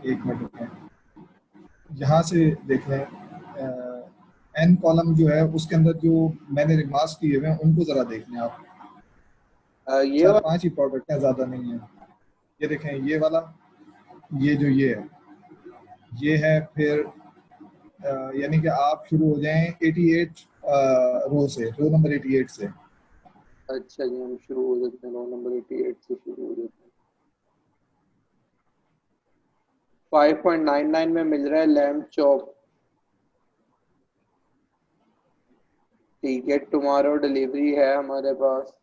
एक मिनट में यहाँ से देख लें। एन कॉलम जो है उसके अंदर जो मैंने रिमार्क्स किए हुए हैं उनको जरा देख लें आप। ये चार वाला। पांच ही प्रोडक्ट हैं, ज्यादा नहीं है। ये देखें, ये वाला, ये जो ये है, ये है। फिर यानी कि आप शुरू हो जाएं 88 रो से, रो नंबर 88 से। अच्छा जी, हम शुरू हो जाते हैं, रो नंबर 88 से शुरू हो जाते हैं। 5.99 में मिल रहा है लैम्ब चॉप। ठीक है, टुमारो डिलीवरी है हमारे पास।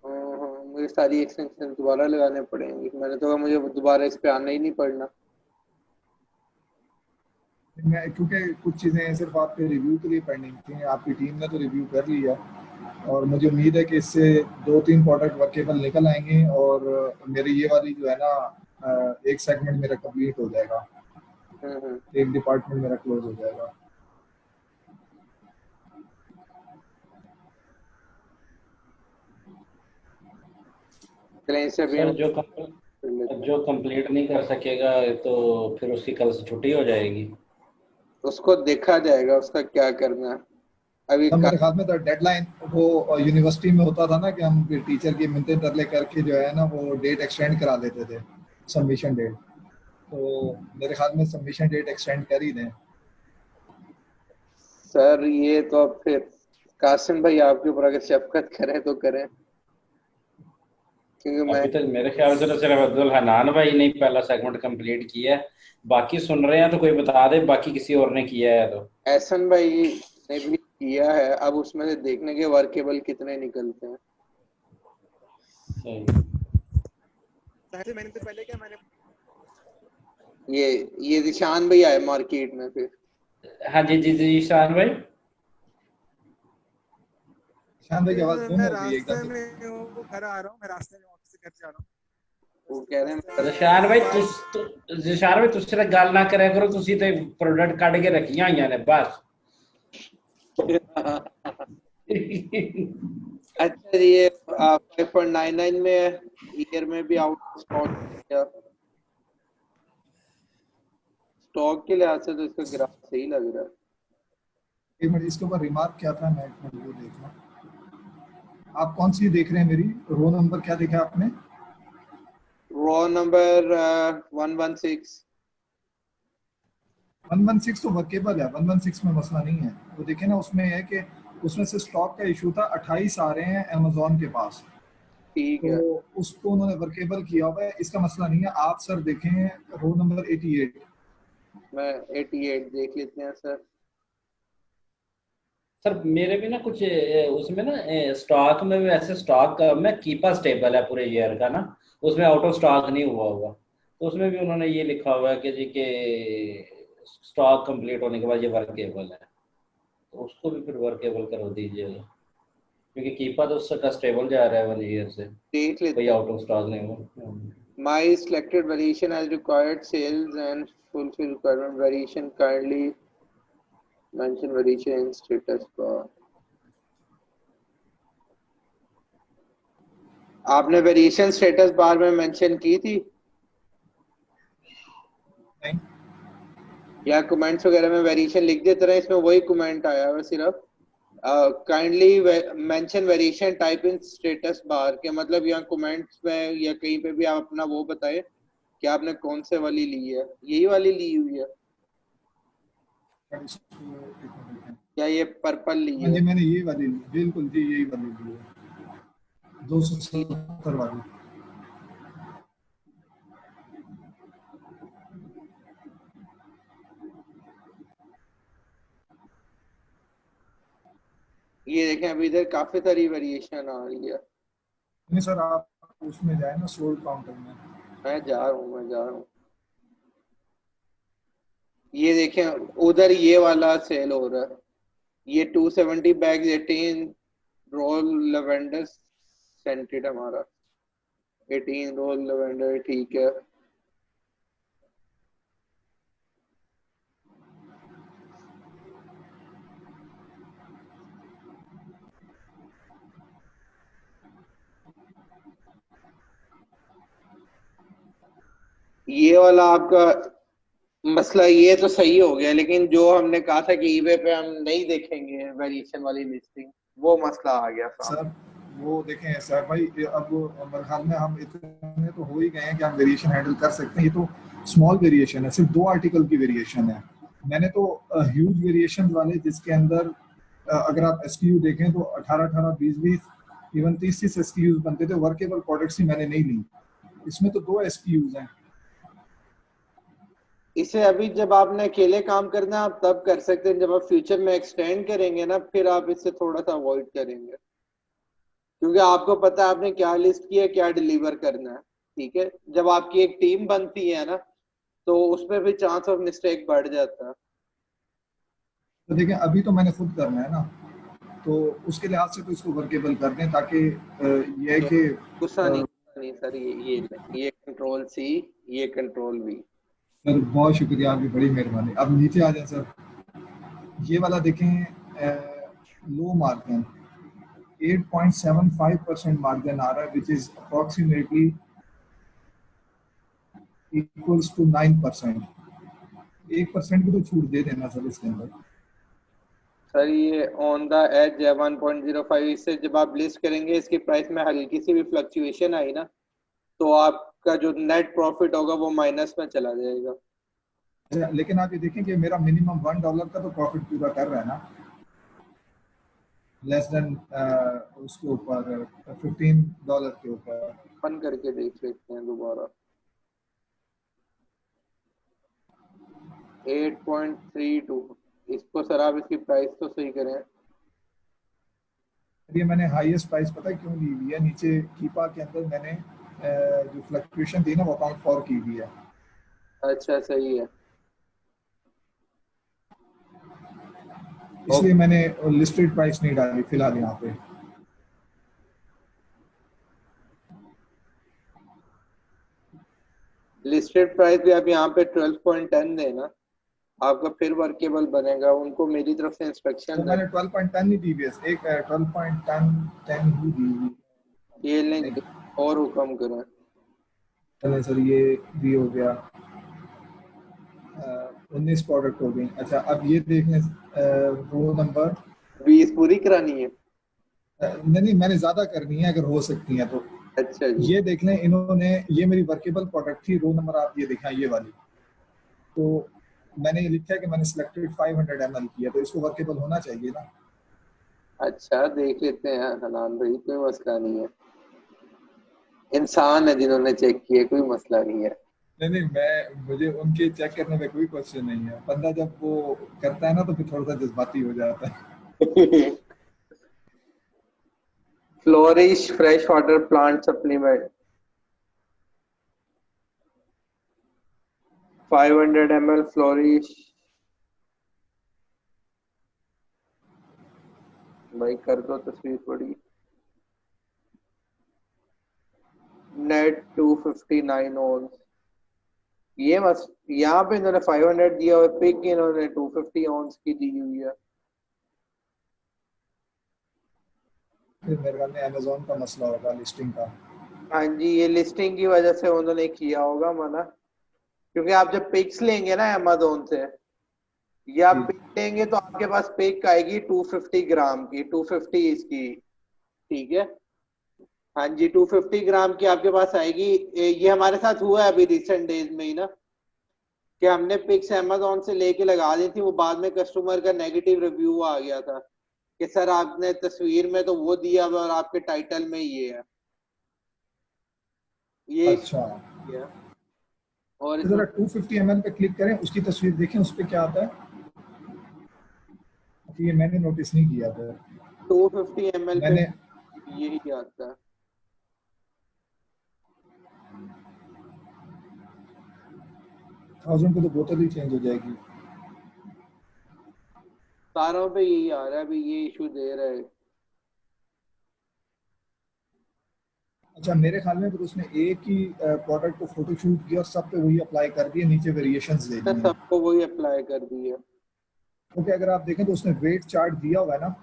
मुझे सारी एक्सटेंशन दोबारा लगाने पड़ेंगी। मैंने तो कहा मुझे दोबारा इस पे आना ही नहीं पड़ना। मैं क्योंकि कुछ चीज़ें सिर्फ आपके रिव्यू के लिए पेंडिंग थी, आपकी टीम ने तो रिव्यू कर लिया, और मुझे उम्मीद है कि इससे दो तीन प्रोडक्ट वर्केबल निकल आएंगे, और मेरी ये वाली जो है ना, एक सेगमेंट मेरा कंप्लीट हो जाएगा, हम्म। एक डिपार्टमेंट मेरा क्लोज हो जाएगा। चलें, इसे अभी सर हम कर लेते हैं। जो कंप्लीट नहीं कर सकेगा तो फिर उसकी कल से छुट्टी हो जाएगी। उसको देखा जाएगा उसका क्या करना है अभी तब का। मेरे ख्याल में तो डेडलाइन वो यूनिवर्सिटी में होता था ना कि हम टीचर की मिन्नतें तरले करके जो है ना वो डेट एक्सटेंड करा लेते थे, सबमिशन डेट। तो मेरे ख्याल में सबमिशन डेट एक्सटेंड कर ही दें। सर ये तो अब फिर कासिम भाई आपके ऊपर अगर शफकत करें तो करें, क्योंकि मैं। अभी तक मेरे ख्याल से तो सिर्फ अब्दुल हनान भाई ने पहला सेगमेंट कंप्लीट किया है। बाकी सुन रहे हैं तो कोई बता दे, बाकी किसी और ने किया है तो। एहसन भाई ने भी किया है, अब उसमें से देखने के वर्केबल कितने निकलते हैं। सही। मैंने तो पहले क्या मैंने ये निशान भाई आए मार्केट में फिर। हाँ जी जी जी शान भाई। शान भाई की आवाज़ गुम मैं हो गई रास्ते एकदम। में हूँ, घर आ रहा हूँ, मैं रास्ते में ऑफिस से घर जा रहा हूँ। वो कह रहे रास्ते हैं जशान भाई बात जशान भाई तुझसे गल ना करे करो, तुसी ते प्रोडक्ट कट के रखियां हुई ने बस। अच्छा जी, ये 5.99 में ईयर में भी आउट ऑफ स्टॉक। स्टॉक के लिहाज से तो इसका ग्राफ सही लग रहा है। एक मिनट, इसके ऊपर रिमार्क क्या था, मैं एक मिनट वो देखना। आप कौन सी देख रहे हैं? मेरी रो नंबर क्या देखा आपने? Raw number 116। 116 तो वर्केबल है, 116 में मसला नहीं है। वो देखे ना, उसमें है कि उसमें से स्टॉक का इशू था, 28 आ रहे हैं अमेजोन के पास, ठीक तो है, उसको उन्होंने वर्केबल किया हुआ है, इसका मसला नहीं है। आप सर देखें रो नंबर 88। मैं 88 देख लेते हैं सर। सर मेरे भी ना कुछ उसमें ना स्टॉक में भी ऐसे स्टॉक में कीपा स्टेबल है पूरे ईयर का ना, उसमें आउट ऑफ स्टॉक नहीं हुआ होगा। तो उसमें भी उन्होंने ये लिखा हुआ है कि जी के स्टॉक कंप्लीट होने के बाद ये वर्केबल है, तो उसको भी फिर वर्केबल करो दीजिएगा, क्योंकि कीपा तो उसका स्टेबल जा रहा है 1 ईयर से, देख कोई लेते हैं। आउट ऑफ स्टॉक नहीं हुआ। My selected variation has required sales and fulfill requirement variation. Kindly mention variation in status bar. आपने वेरिएशन स्टेटस बार में मेंशन की थी नहीं, या कमेंट्स वगैरह में वेरिएशन लिख देते रहे? इसमें वही कमेंट आया है सिर्फ। Kindly mention variation type in status bar के मतलब यहाँ कमेंट्स में या कहीं पे भी आप अपना वो बताएं कि आपने कौन से वाली ली है। यही वाली ली हुई है या ये पर्पल ली हाँ है? जी, मैंने ये वाली ली, बिल्कुल जी, यही वाली ली है, 270 वाली। ये देखें, अभी इधर काफी सारी वेरिएशन आ रही है। नहीं सर, आप उसमें जाए ना, सोल्ड काउंटर में। मैं जा रहा हूँ। ये देखें, उधर ये वाला सेल हो रहा है। ये 270 बैग 18 रोल लेवेंडर सेंटेड हमारा। 18 रोल लेवेंडर, ठीक है। ये वाला आपका मसला ये तो सही हो गया, लेकिन जो हमने कहा था कि ईबे पे हम नहीं देखेंगे वेरिएशन वाली लिस्टिंग, वो मसला आ गया सामने। सर वो देखें सर भाई, अब मेरे ख्याल में हम इतने तो हो ही गए हैं कि हम वेरिएशन हैंडल कर सकते हैं। ये तो स्मॉल वेरिएशन है, सिर्फ 2 आर्टिकल की वेरिएशन है। मैंने तो ह्यूज वेरिएशन वाले जिसके अंदर अगर आप एसक्यू देखें तो 18-18, 20-20, इवन 30-30 एसक्यूज बनते थे, वर्केबल प्रोडक्ट्स ही मैंने नहीं ली। इसमें तो 2 एसक्यूज हैं। इसे अभी जब आपने अकेले काम करना है आप तब कर सकते हैं, जब आप फ्यूचर में एक्सटेंड करेंगे ना फिर आप इससे थोड़ा सा अवॉइड करेंगे, क्योंकि आपको पता है आपने क्या लिस्ट की है, क्या डिलीवर करना है। ठीक है, जब आपकी एक टीम बनती है ना तो उसमें भी चांस ऑफ मिस्टेक बढ़ जाता है। तो देखें अभी तो मैंने खुद करना है ना, तो उसके लिहाज से तो इसको वर्केबल कर दें, ताकि ये है कि गुस्सा नहीं सर, ये कंट्रोल सी, ये कंट्रोल वी। सर बहुत शुक्रिया, आपकी बड़ी मेहरबानी। अब नीचे आ जाए सर। ये वाला देखें, लो मार्जिन 8.75% मार्जिन आ रहा है, which is approximately equals to 9%। 1% की तो छूट दे देना सर इसके अंदर। सर ये ऑन द एज है 1.05, इससे जब आप लिस्ट करेंगे इसकी प्राइस में हल्की सी भी फ्लक्चुएशन आई ना तो आपका जो नेट प्रॉफिट होगा वो माइनस में चला जाएगा। लेकिन आप ये देखें कि मेरा मिनिमम $1 का तो प्रॉफिट पूरा कर रहा है ना, लेस देन उसके ऊपर $15 के ऊपर। ओपन करके देख लेते हैं दोबारा। 8.32, इसको सर आप इसकी प्राइस तो सही करें। ये मैंने हाईएस्ट प्राइस पता है क्यों ली हुई है, नीचे कीपा के अंदर मैंने जो फ्लक्चुएशन थी ना वो अकाउंट फॉर की हुई है। अच्छा सही है, इसलिए मैंने लिस्टेड प्राइस नहीं डाली फिलहाल यहाँ पे। लिस्टेड प्राइस भी आप यहाँ पे 12.10 देना, आपका फिर वर्केबल बनेगा। उनको मेरी तरफ से तो इंस्ट्रक्शन है। मैंने 12.10 ही दी हुई है, एक 12.10 ही दी हुई ये है। लेंगे और हुक्म करें। चले सर, ये भी हो गया। 19 प्रोडक्ट हो गई। अच्छा अब ये देख लें, रो नंबर 20 पूरी करानी है। नहीं, मैंने ज्यादा करनी है अगर हो सकती है तो। अच्छा जी, ये देख लें, इन्होंने ये मेरी वर्केबल प्रोडक्ट थी, रो नंबर आप ये दिखाएं ये वाली। तो मैंने ये लिखा है कि मैंने सिलेक्टेड 500 ml किया, तो इसको वर्केबल होना चाहिए ना। अच्छा देख लेते हैं हनान भाई, कोई मसला नहीं है, इंसान है जिन्होंने चेक किया, कोई मसला नहीं है। नहीं नहीं, मुझे उनके चेक करने में कोई क्वेश्चन नहीं है। बंदा जब वो करता है ना तो फिर थोड़ा सा जज्बाती हो जाता है। Flourish fresh water plant supplement 500 ml flourish. भाई कर दो तस्वीर बड़ी। Net 259 on. ये मस यहाँ पे इन्होंने 500 दिया और पिक इन्होंने 250 ऑन्स की दी हुई है। फिर मेरे ख्याल में अमेजोन का मसला होगा लिस्टिंग का। हाँ जी, ये लिस्टिंग की वजह से उन्होंने किया होगा मना, क्योंकि आप जब पिक्स लेंगे ना अमेजोन से, या जी। पिक लेंगे तो आपके पास पिक आएगी 250 ग्राम की, 250 इसकी। ठीक है, हाँ जी 250 ग्राम की आपके पास आएगी। ये हमारे साथ हुआ है अभी रिसेंट डेज में ही ना, कि हमने पिक्स अमेजोन से लेके लगा दी थी, वो बाद में कस्टमर का नेगेटिव रिव्यू आ गया था कि सर आपने तस्वीर में तो वो दिया हुआ और आपके टाइटल में ये है, ये अच्छा है। और तो इसमें जरा 250 ml पे क्लिक करें, उसकी तस्वीर देखें, उस पर क्या आता है। ये मैंने नोटिस नहीं किया था। 250 ml पे मैंने यही आता है। 1000 पे तो बोतल ही चेंज हो जाएगी। सारों पे यही आ रहा है, अभी ये इशू दे रहा है। अच्छा मेरे ख्याल में फिर उसने एक ही प्रोडक्ट को फोटोशूट किया और सब पे वही अप्लाई कर दिए, नीचे वेरिएशंस दे दिए। सबको वही अप्लाई कर दिया। क्योंकि अगर आप देखें तो उसने वेट चार्ट दिया हुआ है ना,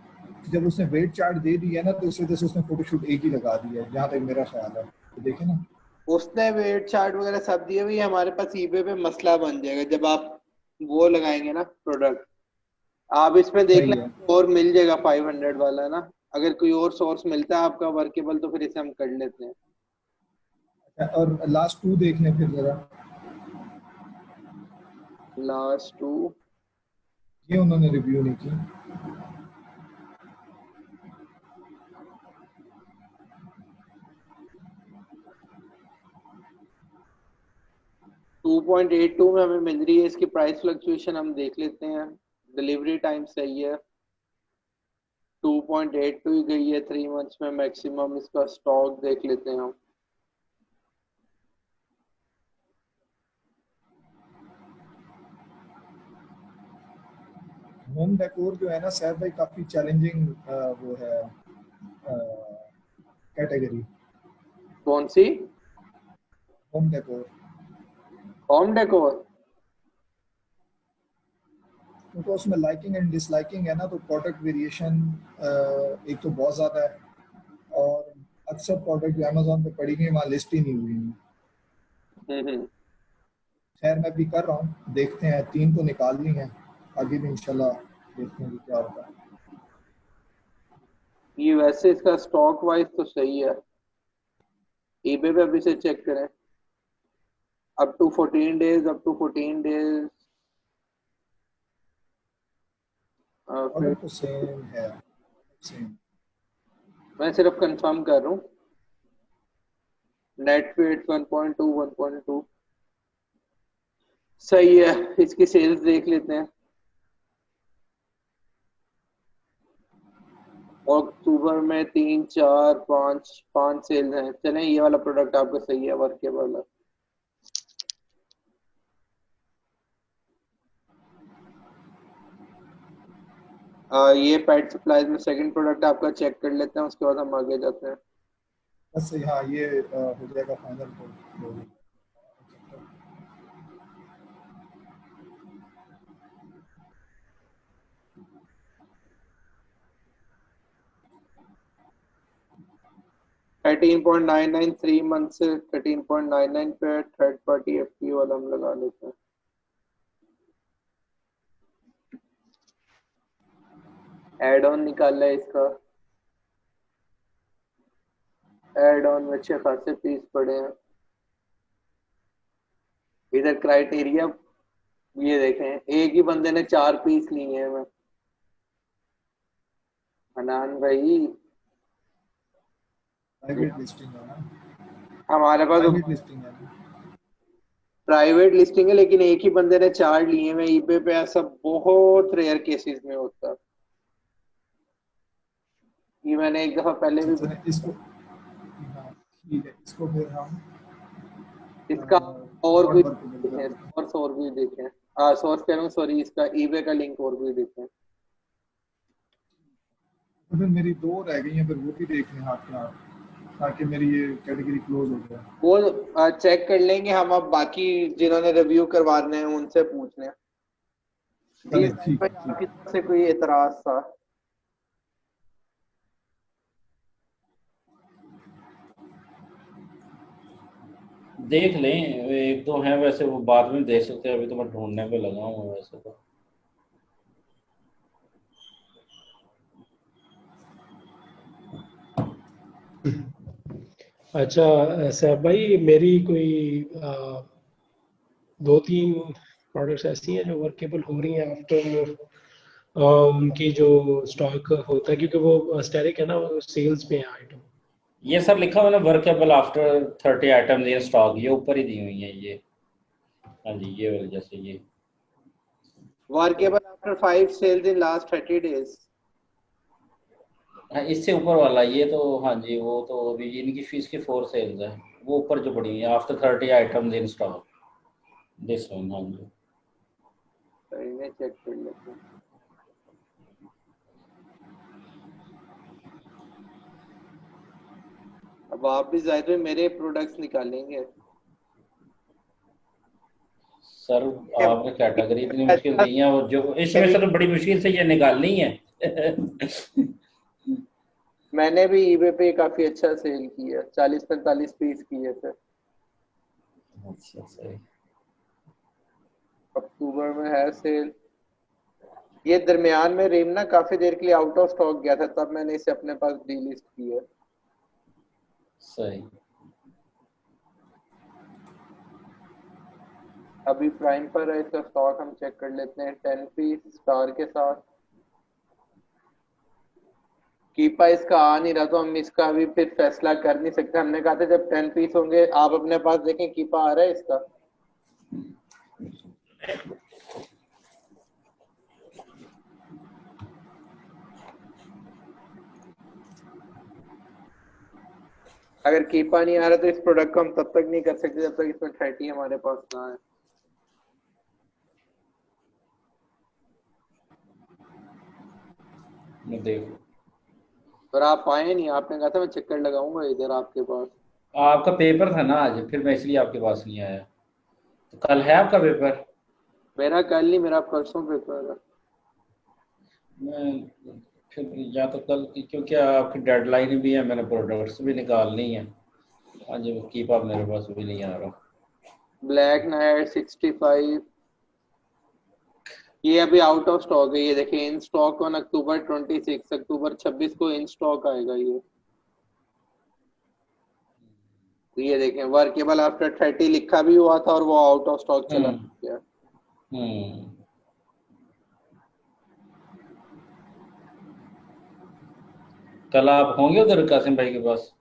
जब उसने वेट चार्ट दे दिया है ना तो इस वजह से उसने फोटोशूट एक ही लगा दिया है, जहाँ तक मेरा ख्याल है। तो देखें ना, उसने वेट चार्ट वगैरह सब दिए हुए, हमारे पास ईबे पे मसला बन जाएगा जब आप वो लगाएंगे ना प्रोडक्ट। आप इसमें देख सही लें है। और मिल जाएगा 500 वाला ना, अगर कोई और सोर्स मिलता है आपका वर्केबल तो फिर इसे हम कर लेते हैं। और लास्ट 2 देख लें फिर जरा, लास्ट 2 ये उन्होंने रिव्यू नहीं की। 2.82 में हमें मिल रही है, इसकी प्राइस फ्लक्चुएशन हम देख लेते हैं। डिलीवरी टाइम सही है, 2.82 ही गई है 3 मंथ्स में मैक्सिमम। इसका स्टॉक देख लेते हैं हम। होम डेकोर जो है ना सैफ भाई, काफी चैलेंजिंग वो है कैटेगरी। कौन सी? Home decor, home decor. क्योंकि उसमें लाइकिंग एंड डिसलाइकिंग है ना, तो प्रोडक्ट वेरिएशन एक तो बहुत ज़्यादा है, और अक्सर प्रोडक्ट जो अमेजोन पे पड़ी हुई है वहाँ लिस्ट ही नहीं हुई है। हम्म। खैर मैं भी कर रहा हूँ, देखते हैं, 3 तो निकाल ली हैं, आगे भी इंशाल्लाह देखते हैं कि क्या होता है। ये वैसे इसका स्टॉक वाइज तो सही है, ईबे पे अभी से चेक करें। Up to 14 days, up to 14 days. फिर ऑर्डर तो सेम है, सेम। मैं सिर्फ कंफर्म कर रहा हूँ। नेट वेट 1.2 1.2 सही है। इसकी सेल्स देख लेते हैं। अक्टूबर में 3 4 5 सेल्स हैं। चलें, ये वाला प्रोडक्ट आपका सही है, वर्केबल है। ये पेट सप्लाईज में सेकंड प्रोडक्ट आपका चेक कर लेते हैं, उसके बाद हम आगे जाते हैं। बस हाँ, ये हो जाएगा फाइनल तो। 13.99 3 मंथ से 13.99 पे थर्ड पार्टी एफपीओ वाला हम लगा लेते हैं। एड ऑन निकाला है इसका। एड ऑन में अच्छे खासे पीस पड़े हैं। इधर क्राइटेरिया ये देखें, एक ही बंदे ने 4 पीस लिए हैं। मैं हनान भाई, प्राइवेट लिस्टिंग है ना, हमारे पास प्राइवेट लिस्टिंग है ना। प्राइवेट लिस्टिंग है, लेकिन एक ही बंदे ने 4 लिए हैं। ईबे पे ऐसा बहुत रेयर केसेस में होता है। ये मैंने एक दफा पहले भी, चलें इसको, हाँ ठीक है, इसको फिर हम इसका और नॉट भी वर्केबल कर देखें, देते हैं। सोर्स और भी देखें। सोर्स कह रहा हूँ, सॉरी, इसका ईबे का लिंक और भी देखें। तो फिर मेरी 2 रह गई हैं, फिर वो भी देख लें हाथ के हाथ, ताकि मेरी ये कैटेगरी क्लोज हो जाए। वो चेक कर लेंगे हम। अब बाकी जिन्होंने रिव्यू करवाने हैं उनसे पूछ लें। जी चलें जाहिद ठीक भाई, है, ठीक आपकी है। तरफ से कोई एतराज था? देख लें, एक दो हैं वैसे, वो बाद में देख सकते हैं, अभी तो मैं ढूंढने पे लगा हूँ वैसे तो। अच्छा सैफ भाई, मेरी कोई 2-3 प्रोडक्ट्स ऐसी हैं जो वर्केबल हो रही हैं आफ्टर उनकी जो स्टॉक होता है, क्योंकि वो स्टेरिक है ना, वो सेल्स पे है आइटम। ये सर लिखा हुआ ना, workable after 30 items in stock, ये ऊपर ही दी हुई है ये। हाँ जी, ये वाली जैसे ये। Workable after 5 sales in last 30 days. हाँ, इससे ऊपर वाला ये तो, हाँ जी, वो तो अभी इनकी फीस की 4 सेल्स है, वो ऊपर जो पड़ी हुई है, after 30 items in stock, this one. हाँ जी, इन्हें चेक कर लेते हैं। अब आप भी जाहिद भाई मेरे प्रोडक्ट्स निकालेंगे। सर आपने कैटेगरी इतनी मुश्किल दी है, और जो इसमें सर बड़ी मुश्किल से ये निकालनी है। मैंने भी ईबे पे काफी अच्छा सेल किया, 40-45 पीस किए थे। अच्छा सही। अक्टूबर में है सेल। ये दरमियान में रिम ना काफी देर के लिए आउट ऑफ स्टॉक गया था, तब मैंने इसे अपने पास डीलिस्ट किया। सही। अभी प्राइम पर है इसका स्टॉक, हम चेक कर लेते हैं 10 पीस स्टार के साथ। कीपा इसका आ नहीं रहा, तो हम इसका अभी फिर फैसला कर नहीं सकते। हमने कहा था जब 10 पीस होंगे, आप अपने पास देखें कीपा आ रहा है इसका। अगर कीपा नहीं आ रहा तो इस प्रोडक्ट को हम तब तक नहीं कर सकते जब तक इसमें 30 हमारे पास ना है। मैं देखो, पर आप आए नहीं, आपने कहा था मैं चक्कर लगाऊंगा इधर आपके पास। आपका पेपर था ना आज, फिर मैं इसलिए आपके पास नहीं आया। तो कल है आपका पेपर? मेरा कल नहीं, मेरा परसों पेपर है। मैं फिर या तो कल, क्योंकि आपकी डेडलाइन भी है, मैंने प्रोडक्ट्स भी निकालनी है। आज कीपा मेरे पास भी नहीं आ रहा। ब्लैक नाइट 65 ये अभी आउट ऑफ स्टॉक है। ये देखिए इन स्टॉक ऑन अक्टूबर 26, अक्टूबर 26 को इन स्टॉक आएगा ये। तो ये देखें वर्केबल आफ्टर 30 लिखा भी हुआ था और वो आउट ऑफ स्टॉक चला गया। हम्म। कल आप होंगे उधर कासिम भाई के पास?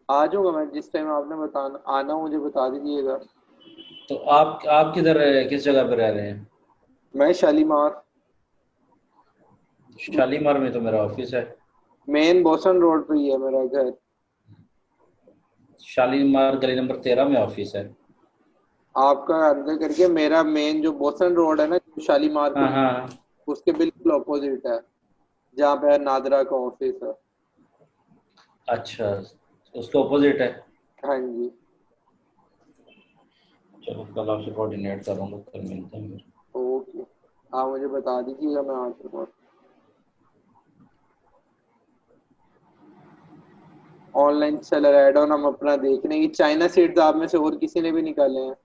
आ जाऊंगा मैं जिस टाइम आपने बताना आना मुझे बता दीजिएगा। तो आप किधर, किस जगह पे रह रहे हैं? मैं शालीमार, शालीमार में तो मेरा ऑफिस है। मेन बोसन रोड पे ही है मेरा घर। शालीमार गली नंबर 13 में ऑफिस है। आपका अंदर करके मेरा मेन जो बोसन रोड है ना, जो शालीमार को हाँ हाँ। उसके बिल्कुल अपोजिट है, जहाँ पे नादरा का ऑफिस है। अच्छा, उसके ऑपोजिट है। हाँ जी। चलो कल आपसे कोऑर्डिनेट करूँगा, कल मिलते हैं फिर। ओके, आप मुझे बता दीजिएगा, मैं आ जाऊंगा। ऑनलाइन सेलर एड ऑन हम अपना देख रहे हैं। ये चाइना सीड्स आप में से और किसी ने भी निकाले हैं?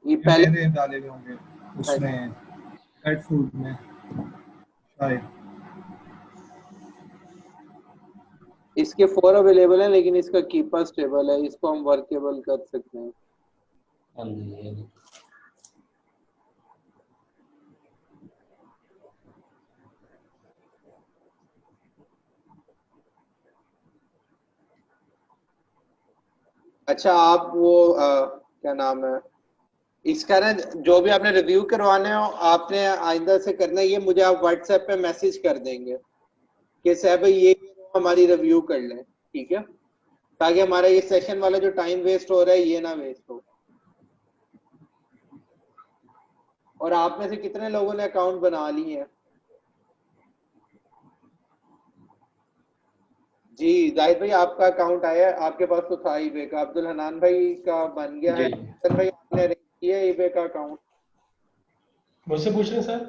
ये पहले मेरे डाले हुए होंगे उसमें, पेट फूड में शायद। इसके 4 अवेलेबल है, लेकिन इसका कीपर स्टेबल है, इसको हम वर्केबल कर सकते हैं। हाँ जी, हाँ जी। अच्छा आप वो क्या नाम है इसका ना, जो भी आपने रिव्यू करवाने हो आपने आइंदा से करना है, ये मुझे आप व्हाट्सएप पे मैसेज कर देंगे कि साहब भाई ये हमारी रिव्यू कर लें, ठीक है? ताकि हमारा ये सेशन वाला जो टाइम वेस्ट हो रहा है ये ना वेस्ट हो। और आप में से कितने लोगों ने अकाउंट बना लिए हैं? जी जाहिद भाई आपका अकाउंट आया है, आपके पास तो था ईबे का। अब्दुल हनान भाई का बन गया है। जी हसन भाई आपने अरेंज किया है ईबे का अकाउंट? मुझसे पूछ रहे हैं सर?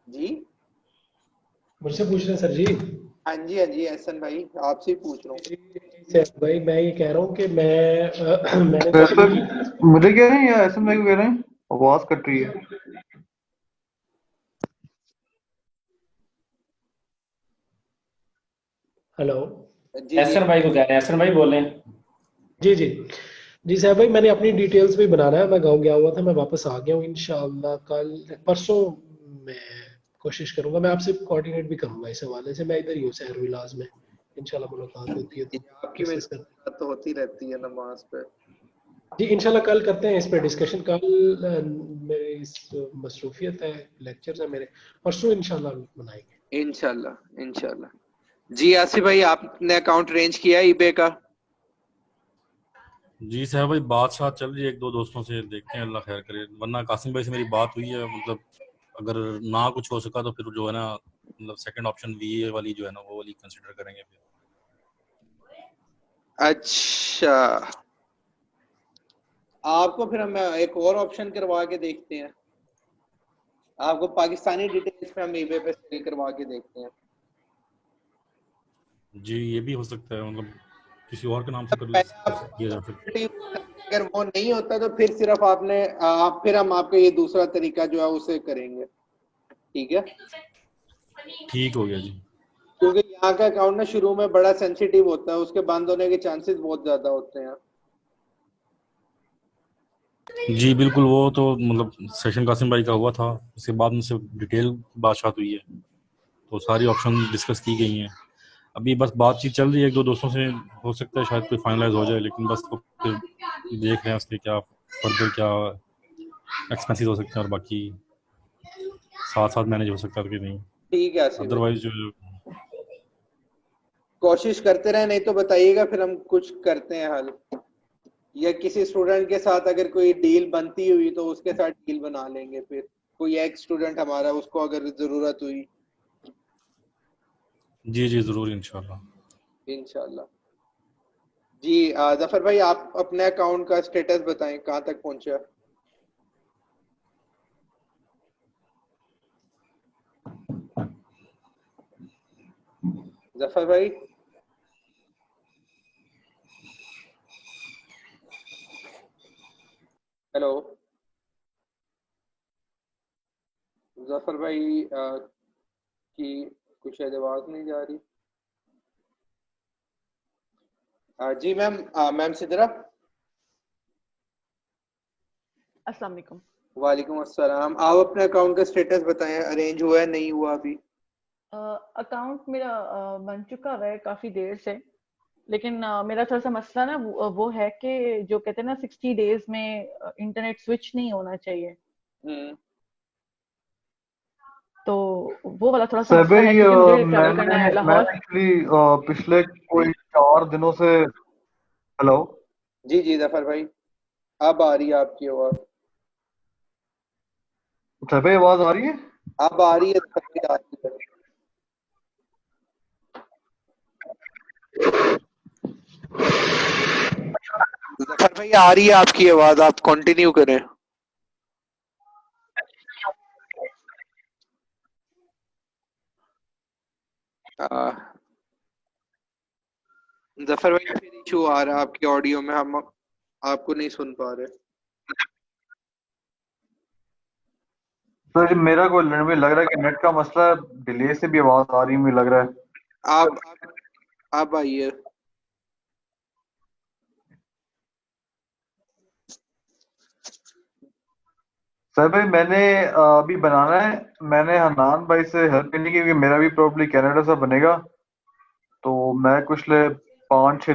जी मुझसे पूछ रहे हैं सर जी? हाँ जी, हाँ जी हसन भाई आपसे ही पूछ रहा हूँ। जी सर भाई, मैं ये कह रहा हूँ कि मैंने तो सर अपनी, मुझे कह रहे हैं या एसएम भाई को कह रहे हैं? आवाज कट रही है। हेलो। जी जी एहसन भाई को कह रहे हैं, एहसन भाई बोलें। जी जी जी साहब भाई, मैंने अपनी डिटेल्स भी बनाना है। मैं गाँव गया हुआ था, मैं वापस आ गया हूँ इंशाल्लाह। कल परसों मैं कोशिश करूंगा, मैं आपसे कोऑर्डिनेट भी करूंगा इस हवाले से। मैं इधर ही हूँ शहर विलास में, इंशाल्लाह मुलाकात होती है जी, तो आपकी मेरी डिस्कस करते हैं। बात तो होती रहती है नमाज पे। जी इंशाल्लाह कल करते हैं इस पे डिस्कशन। कल मेरी मसरूफियत है, लेक्चर्स है मेरे। परसों इंशाल्लाह बनाएंगे। इंशाल्लाह इंशाल्लाह। जी आसिफ भाई आपने अकाउंट अरेंज किया ईबे का? जी साहब भाई, बात शात चल रही है एक दो दोस्तों से, देखते हैं अल्लाह खैर करे। वरना कासिम भाई से मेरी बात हुई है, मतलब अगर ना कुछ हो सका तो फिर जो है ना, मतलब सेकंड ऑप्शन वीए वाली जो है ना वो वाली कंसिडर करेंगे फिर। अच्छा, आपको फिर हम एक और ऑप्शन करवा के देखते हैं। आपको पाकिस्तानी डिटेल्स पे हम ईबे पे सेल करवा के देखते हैं। जी ये भी हो सकता है, मतलब किसी और के नाम से पहले कर आप किया जा सकता है। अगर वो नहीं होता तो फिर सिर्फ आपने फिर हम आपका ये दूसरा तरीका जो है उसे करेंगे, ठीक है? ठीक हो गया जी। क्योंकि यहाँ का अकाउंट ना शुरू में बड़ा सेंसिटिव होता है, उसके बंद होने के चांसेस बहुत ज्यादा होते हैं। जी बिल्कुल, वो तो मतलब सेशन कासिम भाई का हुआ था, उसके बाद मुझसे डिटेल बातचीत हुई है, तो सारी ऑप्शन डिस्कस की गई हैं। अभी बस बातचीत चल रही है एक दो दोस्तों से, हो सकता है शायद कोई फाइनलाइज हो जाए, लेकिन बस तो फिर देख रहे हैं उसके क्या फर्दर क्या एक्सपेंसेस हो सकते हैं और बाकी साथ साथ मैनेज हो सकता है कि नहीं। ठीक है आसिफ भाई, अदरवाइज जो कोशिश करते रहे, नहीं तो बताइएगा, फिर हम कुछ करते हैं हल, या किसी स्टूडेंट के साथ अगर कोई डील बनती हुई तो उसके साथ डील बना लेंगे, फिर कोई एक स्टूडेंट हमारा, उसको अगर जरूरत हुई। जी जी ज़रूर इंशाल्लाह। इंशाल्लाह। जी जफर भाई, आप अपने अकाउंट का स्टेटस बताएं, कहाँ तक पहुंचा? जफर भाई, हेलो जफर भाई की कुछ आवाज नहीं जा रही। जी मैम, मैम सिद्रा। अस्सलाम वालेकुम। वालेकुम अस्सलाम। आप अपने अकाउंट का स्टेटस बताएं, अरेंज हुआ है नहीं हुआ अभी? अकाउंट मेरा बन चुका है काफी देर से, लेकिन मेरा थोड़ा सा मसला ना वो है कि जो कहते हैं ना 60 डेज में इंटरनेट स्विच नहीं होना चाहिए, तो वो वाला थोड़ा सा सर मसला है, भाई क्योंकि मुझे ट्रैवल करना है मैं लाहौर। एक्चुअली पिछले कोई 4 दिनों से, हेलो जी जी जफर भाई, अब आ रही है आपकी आवाज। सर भाई आवाज आ रही है? अब आ रही है जफर भाई, आ रही है। जफर भाई आ रही है आपकी आवाज, आप कंटिन्यू करें। जफर भाई फिर इशू आ रहा है आपकी ऑडियो में, हम आपको नहीं सुन पा रहे। सर जी मेरा कोई मुझे लग रहा है कि नेट का मसला है, डिले से भी आवाज आ रही है, मुझे लग रहा है। आप आइए। सर भाई मैंने अभी बनाना है, मैंने हनान भाई से हेल्प लेनी, क्योंकि मेरा भी प्रॉब्ली कनाडा से बनेगा, तो मैं पिछले 5-6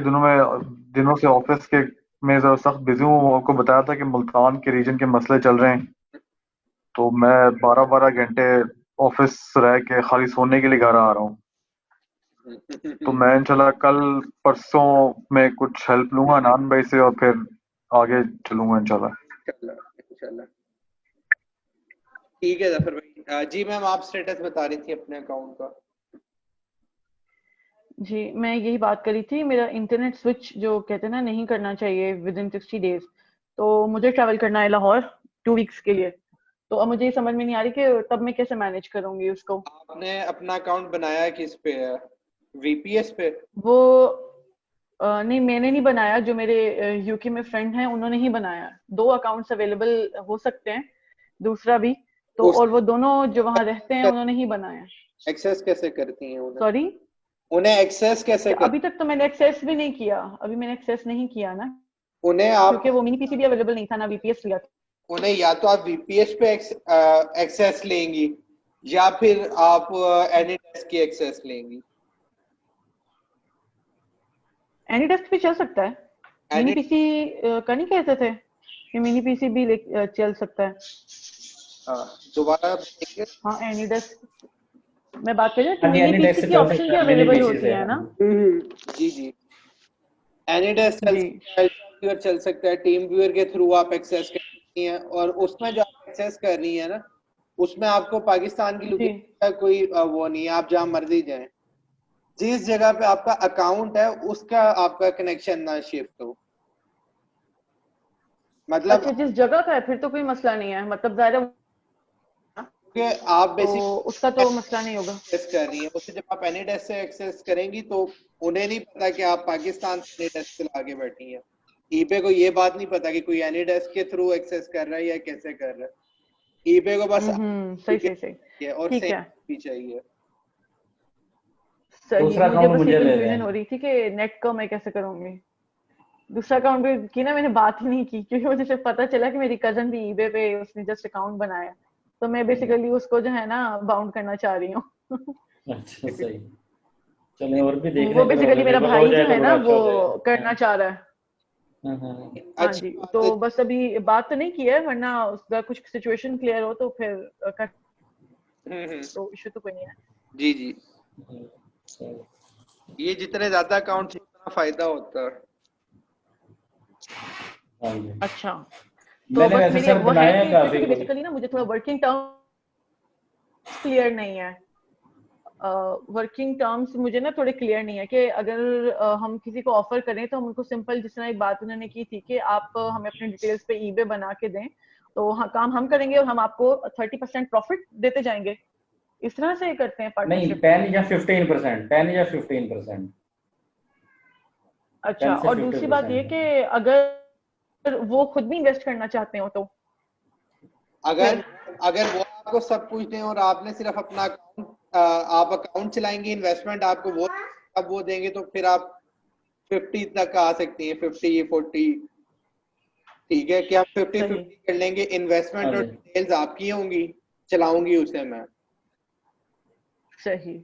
दिनों से ऑफिस के में जरा सख्त बिजी हूँ। आपको बताया था कि मुल्तान के रीजन के मसले चल रहे हैं, तो मैं 12-12 घंटे ऑफिस रह के खाली सोने के लिए घर आ रहा हूँ। तो मैं इंशाल्लाह कल परसों में कुछ हेल्प लूंगा नान भाई से, और फिर आगे चलूंगा इंशाल्लाह। इंशाल्लाह। ठीक है जफर भाई। जी मैम, आप स्टेटस बता रही थी अपने अकाउंट का। जी मैं यही बात करी थी, मेरा इंटरनेट स्विच जो कहते हैं ना नहीं करना चाहिए विद इन 60 डेज, तो मुझे ट्रैवल करना है लाहौर 2 वीक्स के लिए, तो अब मुझे ये समझ में नहीं आ रही कि तब मैं कैसे मैनेज करूंगी उसको। आपने अपना अकाउंट बनाया किस पे है? वीपीएस पे? वो नहीं, मैंने नहीं बनाया, जो मेरे यूके में फ्रेंड हैं उन्होंने ही बनाया। 2 अकाउंट्स अवेलेबल हो सकते हैं, दूसरा भी तो, और वो दोनों जो वहां रहते हैं उन्होंने ही बनाया। एक्सेस कैसे करती हैं उन्हें? सॉरी, उन्हें एक्सेस कैसे कर? अभी तक तो मैंने एक्सेस भी नहीं किया, अभी मैंने एक्सेस नहीं किया ना, उन्हें आप, क्योंकि वो मिनी पीसी भी अवेलेबल नहीं था ना, वीपीएस लिया था। उन्हें या तो आप वीपीएस पे एक्सेस लेंगी, या फिर आप एनीडेस्क की एक्सेस लेंगी। एनीडेस्क भी चल सकता है, मिनी पीसी का नहीं कहते थे कि मिनी पीसी भी चल सकता है। दोबारा हाँ एनीडेस्क मैं बात कर रही हूँ कि हाँ जी, मिनी एनीडेस्क पीसी से की चल ऑप्शन सकता भी है, मिनी अवेलेबल पीसी होती से। है ना। जी जी, एनीडेस्क चल जी सकता है, व्यूअर चल सकता है, टीम व्यूअर के थ्रू आप एक्सेस कर सकती हैं, और उसमें जो आप एक्सेस कर रही है ना, उसमें आपको पाकिस्तान की जी लोकेशन का कोई वो नहीं है, आप जहाँ मर्जी जाएं, जिस जगह पे आपका अकाउंट है उसका आपका कनेक्शन ना शिफ्ट हो। मतलब अच्छा, जिस जगह का है फिर तो कोई मसला नहीं है, मतलब ज़ाहिर है कि आप तो बेसिक उसका तो मसला नहीं होगा। एक्सेस कर रही हैं, उससे जब आप एनी डेस्क से एक्सेस करेंगी तो उन्हें नहीं पता कि आप पाकिस्तान से एनी डेस्क से आगे बैठी हैं। ईबे को ये बात नहीं पता कि कोई एनी डेस्क के थ्रू एक्सेस कर रहा है या कैसे कर रहा है। ईबे को बस सही सही सही, और ठीक सेम है, भी चाहिए। सही। दूसरा मुझे अकाउंट बस ये मुझे दे कंफ्यूजन हो दें। रही थी कि नेट का मैं कैसे करूंगी। दूसरा अकाउंट की ना मैंने बात ही नहीं की, क्योंकि मुझे सिर्फ पता चला कि मेरी कजन भी ईबे पे उसने जस्ट अकाउंट बनाया, तो मैं बेसिकली उसको जो है ना बाउंड करना चाह रही हूँ। अच्छा सही, चलें और भी देखने वो पर बेसिकली होगा, मेरा देखो हो भाई जाए जो तो है बड़ा ना अच्छा वो हो जाएगा। करना चाह रहा है। हाँ। हाँ अच्छी जी, बात तो है। बस अभी बात तो नहीं की है, वरना उसका कुछ सिचुएशन क्लियर हो तो फिर कर, तो इशू तो कोई नहीं है। जी जी, सही। ये जितने ज्यादा अकाउंट उतना फायदा होता है। हाँ जी, अच्छा, तो मैंने बस वैसे मेरे सर वो है बनाए हैं कि काफी क्योंकि कोई। बेसिकली ना मुझे थोड़ा वर्किंग टर्म क्लियर नहीं है। वर्किंग टर्म्स मुझे ना थोड़े क्लियर नहीं है कि अगर हम किसी को ऑफर करें तो हम उनको सिंपल, जिस तरह एक बात उन्होंने की थी कि आप हमें अपने डिटेल्स पे ईबे बना के दें, तो हाँ, काम हम करेंगे और हम आपको 30% प्रॉफिट देते जाएंगे। इस तरह से करते हैं नहीं, पार्टनरशिप। 10 या 15%, 10 या 15%, अच्छा, 10 से और दूसरी बात ये 50%। कि अगर वो खुद भी इन्वेस्ट करना चाहते हो तो अगर फिर अगर वो आपको सब कुछ दें और आपने सिर्फ अपना अकाउंट, आप अकाउंट चलाएंगे, इन्वेस्टमेंट आपको वो अब वो देंगे, तो फिर आप 50 तक आ सकती हैं, 50-40। ठीक है कि आप 50-50 सही कर लेंगे, इन्वेस्टमेंट हाँ और जी, डिटेल्स आपकी होंगी, चलाऊंगी उसे मैं, सही।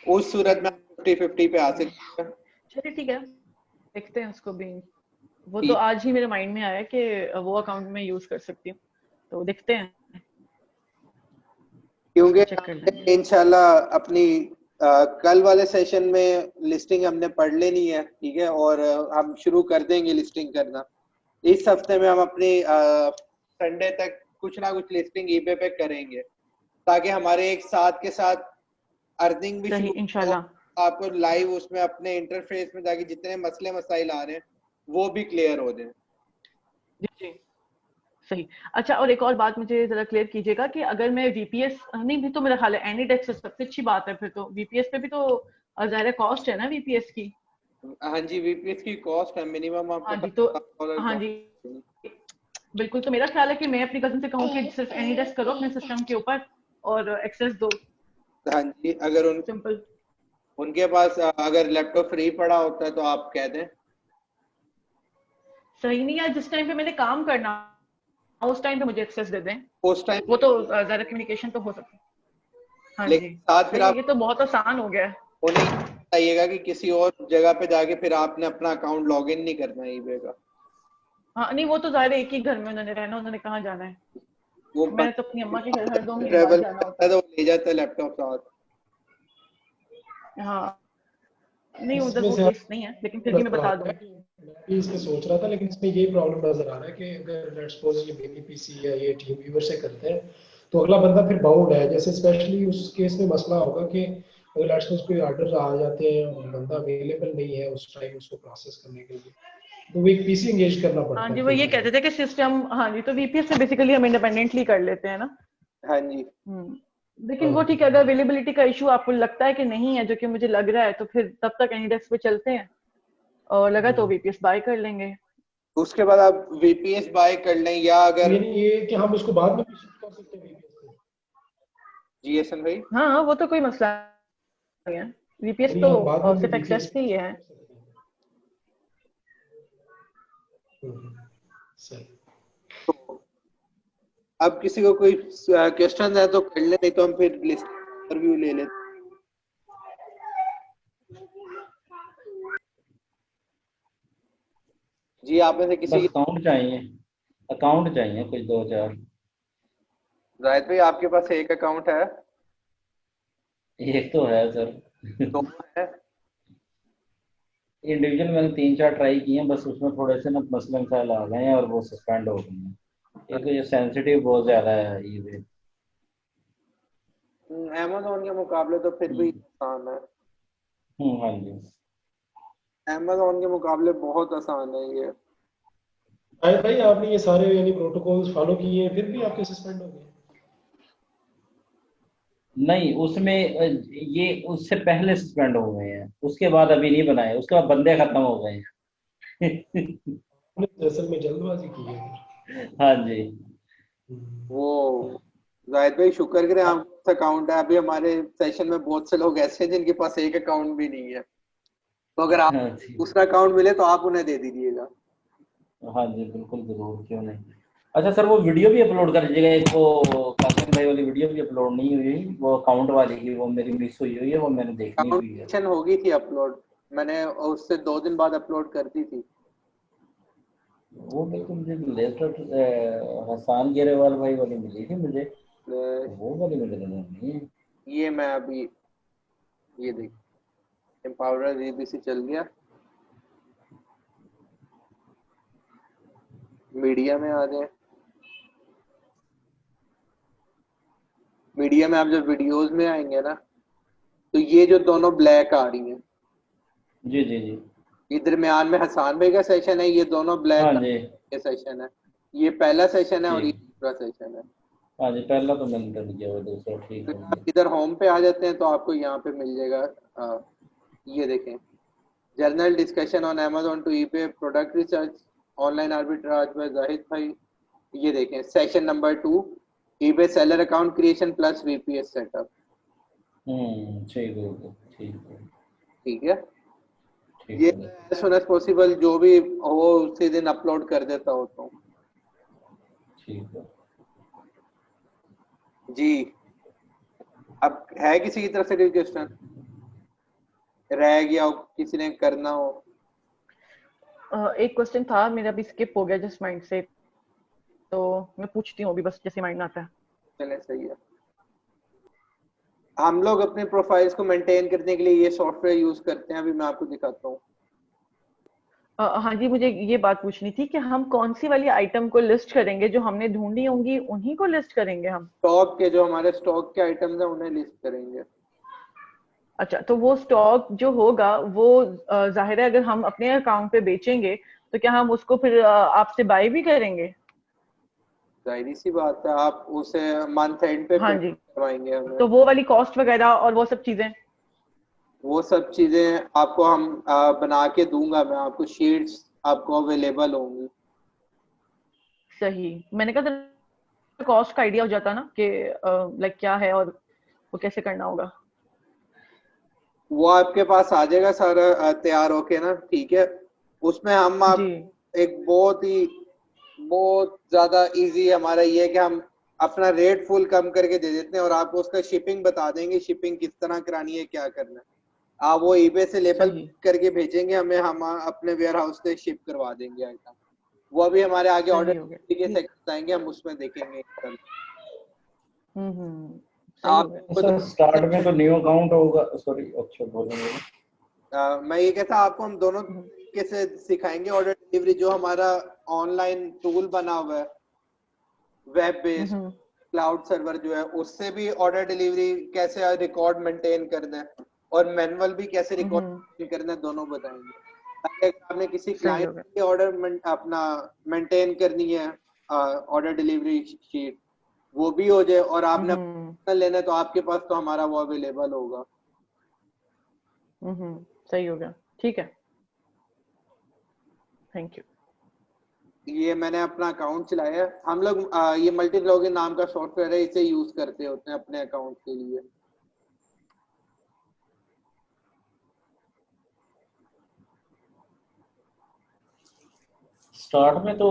उस सूरत में 50-50 पे आ सकती है। चलिए ठीक है, देखते हैं उसको भी। वो तो ठीक, आज ही मेरे माइंड में आया कि वो अकाउंट में यूज कर सकती हूँ, तो देखते हैं, क्योंकि उसको चेक कर लेंगे। इंशाल्लाह अपनी कल वाले सेशन में लिस्टिंग हमने पढ़ लेनी है, ठीक है, और हम शुरू कर देंगे लिस्टिंग करना। इस हफ्ते में हम अपनी संडे तक कुछ ना कुछ लिस्टिंग ईबे पे करेंगे, ताकि हमारे एक साथ के साथ अर्निंग भी सही, शुरू हो, इंशाल्लाह। आपको लाइव उसमें अपने इंटरफेस में जाके जितने मसले मसाइल आ रहे हैं वो भी क्लियर हो जाए। जी जी, सही। अच्छा, और एक और बात मुझे जरा क्लियर कीजिएगा कि अगर मैं वीपीएस नहीं भी, तो मेरा ख्याल है एनी डेस्क सबसे अच्छी बात है, फिर तो वीपीएस पे भी तो ज़ाहिर कॉस्ट है ना वीपीएस की। हाँ जी, वीपीएस की कॉस्ट है मिनिमम हाँ आपको जी, तो $50 हाँ जी, बिल्कुल। तो मेरा ख्याल है कि मैं अपनी कजन से कहूँ कि सिर्फ एनी डेस्क करो अपने सिस्टम के ऊपर और एक्सेस दो, हाँ जी, अगर सिंपल। उनके पास अगर लैपटॉप फ्री पड़ा होता है तो आप कह दें। सही नहीं है, जिस टाइम पे मैंने काम करना उस टाइम पे मुझे एक्सेस दे दें, उस टाइम वो तो ज़्यादा कम्युनिकेशन तो हो सकता है। हाँ जी, लेकिन साथ फिर सही है, आप ये तो बहुत आसान हो गया है। उन्हें ये बताइएगा कि किसी और जगह पे जाके फिर आपने अपना अकाउंट लॉग इन नहीं करना है ईबे का। हाँ नहीं, वो तो ज़ाहिर है एक ही घर में उन्होंने रहना, उन्होंने कहाँ जाना है। वो मैंने तो अपनी अम्मा के घर हर 2 महीने बाद ट्रेवल जाना करता होता है तो वो ले जाता है लैपटॉप साथ। है। हाँ, नहीं उधर इसमें वो से केस नहीं है, लेकिन फिर भी मैं नजर आ बता रहा है दूंगी। कि मैं भी इसमें सोच रहा था, लेकिन इसमें ये प्रॉब्लम नजर आ रहा है कि अगर लेट्स सपोज ये बेबी पीसी या ये टीम व्यूअर से करते हैं तो अगला बंदा फिर बाउंड है। जैसे स्पेशली उस केस में मसला होगा कि अगर लेट्स सपोज कोई ऑर्डर आ जाते हैं और बंदा अवेलेबल नहीं है उस टाइम उसको प्रोसेस करने के लिए, तो वो एक पीसी एंगेज करना हाँ पड़ता जी, है वो कई ये बार। कहते थे कि सिस्टम, हाँ जी, तो वीपीएस से बेसिकली हम इंडिपेंडेंटली कर लेते हैं ना। हाँ जी, लेकिन वो ठीक है, अगर अवेलेबिलिटी का इशू आपको लगता है कि नहीं है, जो कि मुझे लग रहा है, तो फिर तब तक एनी डेस्क पे चलते हैं, और लगा तो वीपीएस बाय कर लेंगे। उसके बाद आप वीपीएस बाय कर लें, या अगर यानी ये कि हम उसको बाद में भी शिफ्ट कर सकते हैं वीपीएस से, जीएसएन भाई, हाँ, वो तो कोई मसला नहीं है, वीपीएस यानी हम बाद तो में भी सिर्फ वीपीएस एक्सेस के ही है। कर सकते हैं। सही। तो अब किसी को कोई क्वेश्चन है तो कर ले, नहीं तो हम फिर लिस्ट रिव्यू ले लेते। जी, आप में से किसी बस की, अकाउंट चाहिए कुछ 2-4। जाहिद भाई आपके पास एक अकाउंट है? एक तो है सर। दो है? इंडिविजुअल मैंने 3-4 ट्राई किए हैं, बस उसमें थोड़े से ना मसले मसाइल आ गए हैं और वो सस्पेंड हो गए हैं। एक तो ये सेंसिटिव बहुत ज्यादा है ये। अमेज़न के मुकाबले तो फिर भी आसान है, हाँ जी। अमेज़न के मुकाबले बहुत आसान है ये। भाई आपने ये सारे यानी प्रोटोकॉल्स फॉलो किए हैं फिर भी आपके सस्पेंड हो गए? नहीं उसमें ये उससे पहले सस्पेंड हो गए हैं, उसके बाद अभी नहीं बनाए, उसके बाद बंदे खत्म हो गए हैं। आपने असल में जल्दबाजी की है। हाँ जी। वो जाहिद भाई शुक्र करें आपका अकाउंट है। अभी हमारे सेशन में बहुत से लोग ऐसे हैं जिनके पास एक अकाउंट भी नहीं है, तो अगर आप हाँ जी, दूसरा अकाउंट मिले तो आप उन्हें दे दीजिएगा। हाँ जी बिल्कुल जरूर, क्यों नहीं। अच्छा सर, वो वीडियो भी अपलोड कर दीजिएगा, एक वो कासिम भाई वाली वीडियो भी अपलोड नहीं हुई, वो अकाउंट वाली की, वो मेरी मिस हुई है, वो मैंने देखनी हुई है। अकाउंट हो गई थी अपलोड, मैंने उससे 2 दिन बाद अपलोड कर दी थी। वो बिल्कुल मुझे लेटेस्ट हसान गेरेवाल भाई वाली मिली थी मुझे, वो वाली मुझे नहीं है। ये मैं अभी ये देख एम्पावर जीबीसी चल गया, मीडिया में आ जाए। मीडिया में आप जब वीडियोस में आएंगे ना, तो ये जो दोनों ब्लैक आ रही हैं, जी जी जी। ये दरमियान में हसान भाई का सेशन है, ये दोनों ब्लैक हाँ जी के सेशन है। ये पहला सेशन है और जी। ये दूसरा सेशन है। हाँ जी, पहला तो मैंने कर दिया, वो दूसरा ठीक तो हो आप गया। इधर होम पे आ जाते हैं तो आपको यहाँ पे मिल जाएगा। ये देखें, journal discussion on Amazon to eBay product research online arbitrage by Zahid भाई। ये देखें session number 2, eBay seller account creation plus VPS setup. ठीक है, ठीक है, ठीक है, ठीक ये है। एज सुन एज पॉसिबल जो भी हो उसी दिन अपलोड कर देता होता हूँ। ठीक है जी, अब है किसी की तरफ से कोई क्वेश्चन रह गया हो, किसी ने करना हो? एक क्वेश्चन था मेरा भी स्किप हो गया जस्ट माइंड से, तो मैं पूछती हूँ अभी बस जैसे माइंड में आता है। चले सही है। हम लोग अपने प्रोफाइल्स को मेंटेन करने के लिए ये सॉफ्टवेयर यूज करते हैं, अभी मैं आपको दिखाता हूँ। हाँ जी, मुझे ये बात पूछनी थी कि हम कौन सी वाली आइटम को लिस्ट करेंगे, जो हमने ढूंढी होंगी उन्हीं को लिस्ट करेंगे हम? स्टॉक के जो हमारे स्टॉक के आइटम्स हैं उन्हें लिस्ट करेंगे। अच्छा, तो वो स्टॉक जो होगा वो जाहिर है अगर हम अपने अकाउंट पे बेचेंगे तो क्या हम उसको फिर आपसे बाय भी करेंगे? जाहिर सी बात है, आप उसे मंथ एंड पे हाँ पेमेंट जी, करवाएंगे हमें। तो वो वाली कॉस्ट वगैरह और वो सब चीजें? वो सब चीजें आपको हम बना के दूंगा, मैं आपको शीट्स आपको अवेलेबल होंगी। सही, मैंने कहा कॉस्ट का आइडिया हो जाता ना कि लाइक क्या है और वो कैसे करना होगा। वो आपके पास आ जाएगा सारा तैयार होके ना, ठीक है। उसमें हम आप जी एक बहुत ज्यादा इजी हमारा ये है कि हम अपना रेट फुल कम करके दे देते हैं और आपको उसका शिपिंग बता देंगे, शिपिंग किस तरह करानी है, क्या करना है। आप वो ईबे से लेबल सही करके भेजेंगे हमें, हम अपने वेयर हाउस से शिप करवा देंगे आइटम। वो अभी हमारे आगे सही ऑर्डर हो गया, के ठीक। सेक्शन आएंगे, हम उसमें देखेंगे। सही हो गया। आपको सर स्टार्ट में तो न्यू अकाउंट होगा, सॉरी, अच्छा बोलेंगे। मैं ये कहता आपको हम दोनों तरीके से सिखाएंगे ऑर्डर डिलीवरी। जो हमारा ऑनलाइन टूल बना हुआ है वेब बेस्ड क्लाउड सर्वर जो है, उससे भी ऑर्डर डिलीवरी कैसे रिकॉर्ड मेंटेन करना है और मैनुअल भी कैसे रिकॉर्ड करना है, दोनों बताएंगे। ताकि अगर आपने किसी सही हो क्लाइंट गया। की ऑर्डर अपना मेंटेन करनी है ऑर्डर डिलीवरी शीट, वो भी हो जाए और आपने लेना है तो आपके पास तो हमारा वो अवेलेबल होगा। सही हो गया, ठीक है, थैंक यू। ये मैंने अपना अकाउंट चलाया है। हम लोग ये मल्टी लॉगिन नाम का सॉफ्टवेयर है, इसे यूज करते होते हैं अपने अकाउंट के लिए। स्टार्ट में तो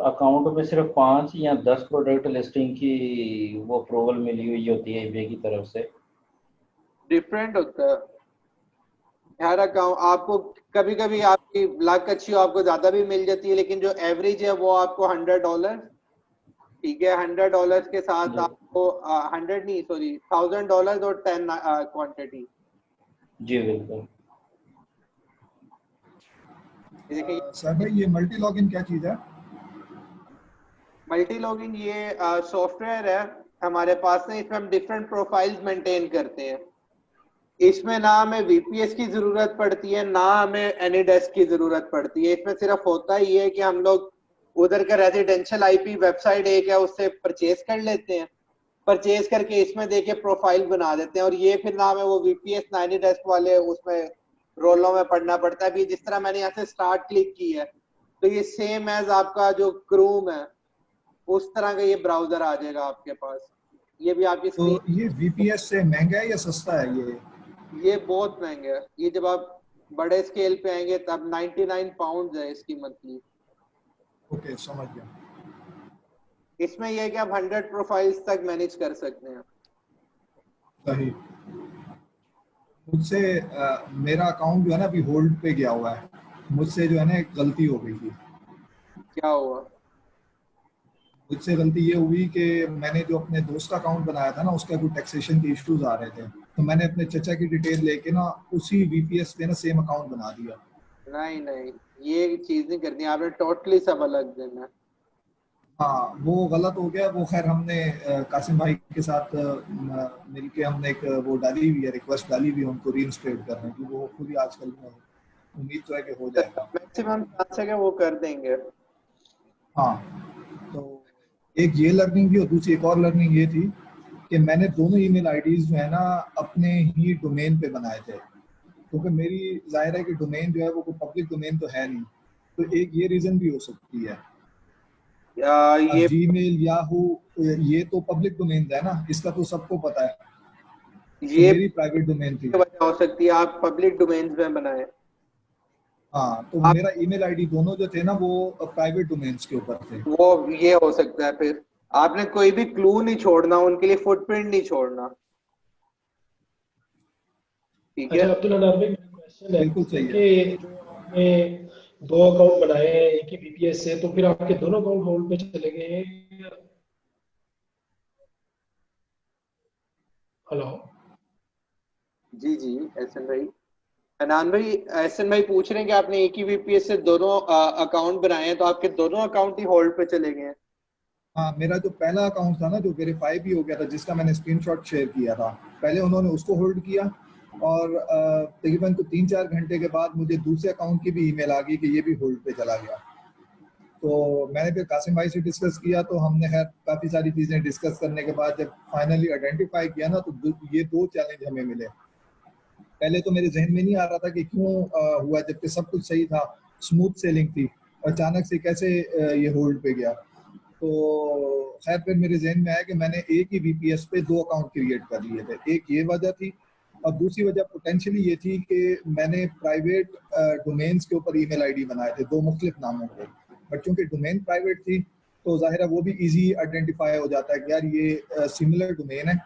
अकाउंट में सिर्फ 5 या 10 प्रोडक्ट लिस्टिंग की वो अप्रूवल मिली हुई होती है eBay की तरफ से। डिफरेंट होता है हर अकाउंट। आपको कभी कभी आपकी लक अच्छी हो, आपको ज्यादा भी मिल जाती है, लेकिन जो एवरेज है वो आपको $100, ठीक है, $100 के साथ आपको 100 नहीं सॉरी $1000 और 10 क्वांटिटी। जी बिल्कुल। देखिए सर भाई ये मल्टी लॉगिन क्या चीज है? मल्टी लॉगिन ये सॉफ्टवेयर है हमारे पास है, इसमें हम डिफरेंट प्रोफाइल्स मेंटेन करते हैं। इसमें ना हमें वीपीएस की जरूरत पड़ती है, ना हमें एनीडेस्क की जरूरत पड़ती है। इसमें सिर्फ होता ही है कि हम लोग उधर का रेजिडेंशियल आईपी वेबसाइट एक है उससे परचेज कर लेते हैं, परचेज करके इसमें देके प्रोफाइल बना देते हैं, और ये फिर नाम है वो VPS 90 डेस्क वाले, उसमें रोलों में पढ़ना पड़ता है। अभी जिस तरह मैंने यहाँ से स्टार्ट क्लिक की है, तो ये सेम एज आपका जो क्रोम है उस तरह का ये ब्राउजर आ जाएगा आपके पास। ये भी आपकी तो ये VPS से महंगा है या सस्ता है ये बहुत महंगा है। ये जब आप बड़े स्केल पे आएंगे तब 99 पाउंड है इसकी मंथली। ओके, समझ गया। इसमें यह है कि आप 100 प्रोफाइल्स तक मैनेज कर सकते हैं। सही। मुझसे मेरा अकाउंट जो है ना अभी होल्ड पे गया हुआ है। मुझसे जो है ना एक गलती हो गई थी। क्या हुआ? मुझसे गलती ये हुई कि मैंने जो अपने दोस्त का अकाउंट बनाया था ना, उसका कुछ टैक्सेशन के इश्यूज आ रहे थे, तो मैंने अपने चचा की डिटेल लेके ना उसी VPS पे ना सेम अकाउंट बना दिया। नहीं नहीं, ये चीज नहीं करनी, आपने टोटली सब अलग देना। हाँ, वो गलत हो गया। वो खैर हमने कासिम भाई के साथ मिलके हमने एक वो डाली हुई है, रिक्वेस्ट डाली हुई है उनको रीइंस्टेट करने की। वो खुद ही आजकल उम्मीद तो है कि हो जाएगा। मैक्सिमम चांस है कि वो कर देंगे। हाँ, तो एक ये लर्निंग थी और दूसरी एक और लर्निंग ये थी कि मैंने दोनों ईमेल आईडीज जो है ना अपने ही डोमेन पे बनाए थे, क्योंकि मेरी जाहिर है कि डोमेन जो है वो पब्लिक डोमेन तो है नहीं। तो एक ये रीजन भी हो सकती है। ये जीमेल, याहू, ये तो पब्लिक डोमेन है ना, इसका तो सबको पता है। ये तो मेरी प्राइवेट डोमेन थी। वजह हो सकती है आप पब्लिक डोमेन्स में बनाए। हाँ, तो मेरा ईमेल आईडी दोनों जो थे ना वो प्राइवेट डोमेन्स के ऊपर थे। वो ये हो सकता है। फिर आपने कोई भी क्लू नहीं छोड़ना, उनके लिए फुटप्रिंट नहीं छोड़ना। ठीक है? अच्छा अब्दुल हनान भाई, क्वेश्चन है बिल्कुल सही है। कि जो आपने 2 अकाउंट बनाए हैं एक ही VPS से, तो फिर आपके दोनों अकाउंट होल्ड पे चले गए हैं? हेलो जी जी एहसन भाई, अनान भाई, एहसन भाई पूछ रहे हैं कि आपने एक ही VPS से दोनों अकाउंट बनाए हैं, तो आपके दोनों अकाउंट ही होल्ड पे चले गए हैं। हाँ, मेरा जो पहला अकाउंट था ना जो वेरीफाई भी हो गया था, जिसका मैंने स्क्रीनशॉट शेयर किया था, पहले उन्होंने उसको होल्ड किया और तकरीबन तो 3-4 घंटे के बाद मुझे दूसरे अकाउंट की भी ईमेल आ गई कि ये भी होल्ड पे चला गया। तो मैंने फिर कासिम भाई से डिस्कस किया, तो हमने खैर काफ़ी सारी चीज़ें डिस्कस करने के बाद जब फाइनली आइडेंटिफाई किया ना, तो ये 2 चैलेंज हमें मिले। पहले तो मेरे जहन में नहीं आ रहा था कि क्यों हुआ, जबकि सब कुछ सही था, स्मूथ सेलिंग थी, अचानक से कैसे ये होल्ड पे गया। तो खैर फिर मेरे जहन में आया कि मैंने एक ही VPS पे 2 अकाउंट क्रिएट कर लिए थे। एक ये वजह थी, और दूसरी वजह पोटेंशियली ये थी कि मैंने प्राइवेट डोमेन्स के ऊपर ईमेल आईडी बनाए थे 2 मुख्तलिफ नामों के। बट चूंकि डोमेन प्राइवेट थी तो जाहिर है वो भी इजी आइडेंटिफाई हो जाता है कि यार ये सिमिलर डोमेन है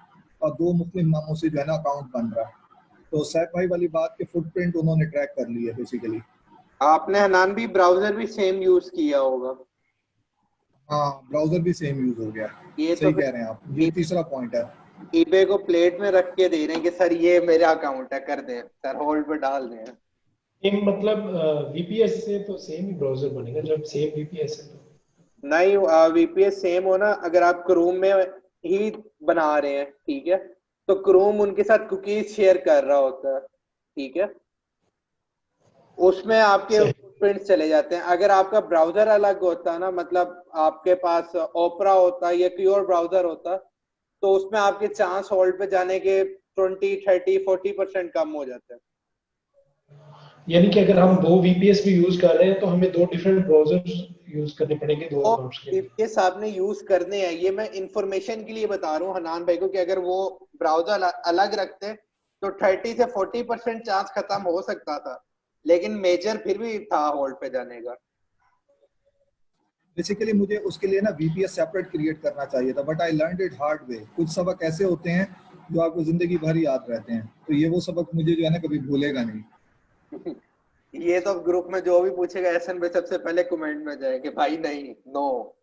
और 2 मुख्तलिफ नामों से जो है ना अकाउंट बन रहा है। तो सैफ भाई वाली बात के फुटप्रिंट उन्होंने ट्रैक कर ली है बेसिकली। आपने हनान भी ब्राउजर भी सेम यूज किया होगा। हाँ, ब्राउजर भी सेम यूज हो गया। ये सही तो कह रहे हैं आप, ये तीसरा पॉइंट है। eBay को प्लेट में रख के दे रहे हैं कि सर ये मेरा अकाउंट है, कर दें सर, होल्ड पे डाल दें। सेम मतलब VPS से तो सेम ही ब्राउजर बनेगा जब सेम VPS है तो। नहीं, VPS सेम हो ना, अगर आप क्रोम में ही बना रहे हैं, ठीक है, तो क्रोम उनके साथ कुकीज शेयर कर रहा होता है, ठीक है, उसमें आपके फुटप्रिंट चले जाते हैं। अगर आपका ब्राउजर अलग होता ना, मतलब आपके पास ओपरा होता या कोई और ब्राउजर होता, तो उसमें आपके चांस होल्ड पे जाने के 20, 30, 40% कम हो जाते हैं। यानी कि अगर हम 2 VPS भी यूज कर रहे हैं तो हमें 2 डिफरेंट ब्राउजर्स यूज करने पड़ेंगे 2 अकाउंट्स के लिए। VPS आपने यूज करने हैं, ये मैं इंफॉर्मेशन के लिए बता रहा हूँ हनान भाई को, कि अगर वो ब्राउजर अलग रखते तो 30 से 40% चांस खत्म हो सकता था, लेकिन मेजर फिर भी था होल्ड पे जाने का। बेसिकली मुझे उसके लिए ना VPS सेपरेट क्रिएट करना चाहिए था, but I learned it hard way. कुछ सबक ऐसे होते हैं जो आपको जिंदगी भर याद रहते हैं, तो ये वो सबक मुझे जो है ना कभी भूलेगा नहीं। ये तो ग्रुप में जो भी पूछेगा एहसन भाई सबसे पहले कमेंट में जाए कि भाई नहीं, नो।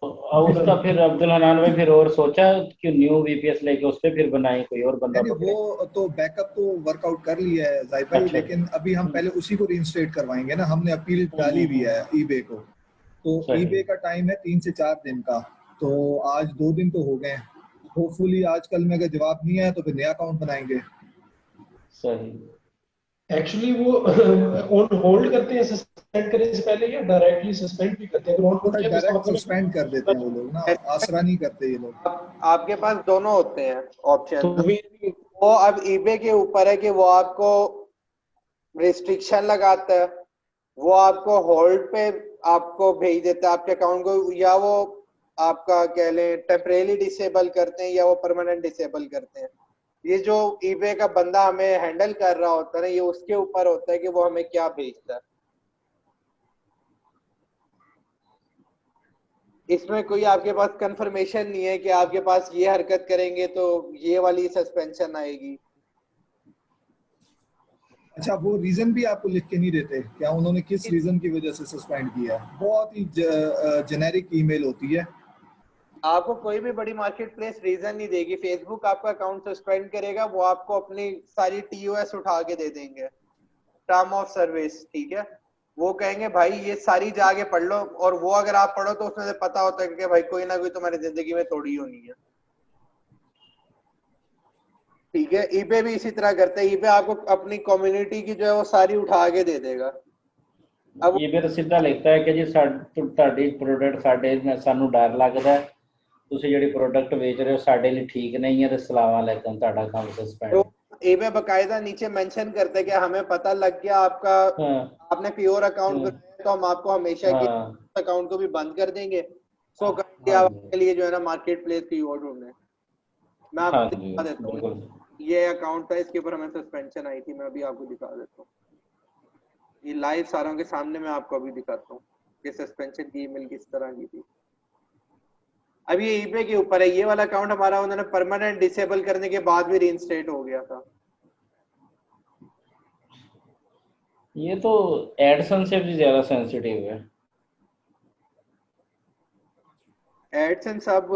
और उसका फिर अब्दुल हनान भाई फिर और सोचा कि न्यू VPS लेके उस पे फिर बनाए कोई और बंदा नहीं, पकड़े? वो तो बैकअप तो वर्कआउट कर लिया है जाहिद भाई, अच्छा। लेकिन अभी हम पहले उसी को रीइंस्टेट करवाएंगे ना। हमने अपील डाली हुई है eBay को, तो सही। eBay का टाइम है 3 से 4 दिन का, तो आज 2 दिन तो हो गए। होपफुली आज कल में अगर जवाब नहीं आया तो फिर नया अकाउंट बनाएंगे। सही। एक्चुअली वो ऑन होल्ड करते हैं सस्पेंड करने से पहले या डायरेक्टली सस्पेंड भी करते हैं? अगर ऑन होल्ड किया तो इसका डायरेक्ट मतलब सस्पेंड कर देते हैं वो लोग ना, आसरा नहीं करते ये लोग। आपके पास दोनों होते हैं तो ऑप्शन। भी वो अब ईबे के ऊपर है कि वो आपको रिस्ट्रिक्शन लगाता है, वो आपको होल्ड पे आपको भेज देता है आपके अकाउंट को, या वो आपका कह लें टेम्परेरी डिसेबल करते हैं या वो परमानेंट डिसेबल करते हैं। ये जो ईबे का बंदा हमें हैंडल कर रहा होता है ना, ये उसके ऊपर होता है कि वो हमें क्या भेजता है। इसमें कोई आपके पास कंफर्मेशन नहीं है कि आपके पास ये हरकत करेंगे तो ये वाली सस्पेंशन आएगी। अच्छा, वो रीजन भी आपको लिख के नहीं देते क्या, उन्होंने किस रीजन की वजह से सस्पेंड किया है? बहुत ही जेनेरिक ईमेल होती है। आपको कोई भी बड़ी मार्केट प्लेस रीजन नहीं देगी। फेसबुक आपका अकाउंट सस्पेंड करेगा, वो आपको अपनी सारी टीओएस उठा के दे देंगे, टर्म ऑफ सर्विस, ठीक है। वो कहेंगे भाई ये सारी जाके पढ़ लो, और वो अगर आप पढ़ो तो उसमें से पता होता है कि भाई कोई ना कोई तुम्हारी जिंदगी में तोड़ी होनी है, ठीक है। ईबे भी इसी तरह करते हैं। ईबे आपको अपनी कम्युनिटी की जो है वो सारी उठा के दे देगा। अब ਇਹ ਫਿਰ ਸਿੱਧਾ ਲਿਖਦਾ ਹੈ ਕਿ ਜੀ ਤੁਹਾਡੀ ਪ੍ਰੋਡਕਟ ਸਾਡੇ ਸਾਨੂੰ ਡਰ ਲੱਗਦਾ ਹੈ, ਤੁਸੀਂ ਜਿਹੜੀ ਪ੍ਰੋਡਕਟ ਵੇਚ ਰਹੇ ਹੋ ਸਾਡੇ ਲਈ ਠੀਕ ਨਹੀਂ ਹੈ ਤੇ ਸਲਾਮ ਅਲੈਕਮ, ਤੁਹਾਡਾ ਕੰਮ ਸਸਪੈਂਡ। तो ईबे बकायदा नीचे मेंशन करते हैं कि हमें पता लग गया आपका आपने प्योर अकाउंट बनाया, तो हम आपको हमेशा के अकाउंट को भी बंद कर देंगे। सो आपके लिए जो है ना मार्केट प्लेस की और ढूंढे। मैं आपको दिखा देता हूँ, ये अकाउंट था, इसके ऊपर हमें सस्पेंशन आई थी। मैं अभी आपको दिखा देता हूँ, ये लाइव सारों के सामने मैं आपको अभी दिखाता हूँ कि सस्पेंशन की ईमेल किस तरह की थी। अब ये ईबे के ऊपर है, ये वाला अकाउंट हमारा उन्होंने परमानेंट डिसेबल करने के बाद भी रीइंस्टेट हो गया था। ये तो एडसन से भी ज्यादा सेंसिटिव है। एडसेंस अब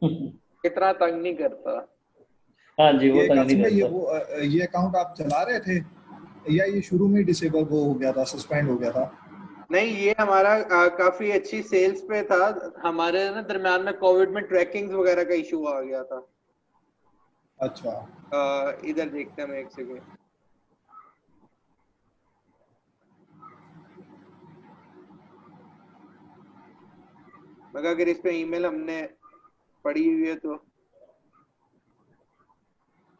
इतना तंग नहीं करता। हाँ जी, वो तंग नहीं ये करता। ये अकाउंट आप चला रहे थे या ये शुरू में डिसेबल वो हो गया था, सस्पेंड हो गया था? नहीं, ये हमारा काफी अच्छी सेल्स पे था। हमारे ना दरम्यान में कोविड में ट्रैकिंग वगैरह का इशू आ गया था। अच्छा, इधर देखते हैं, एक सेकेंड। मगर अगर इस पे ईमेल हमने पढ़ी हुई है तो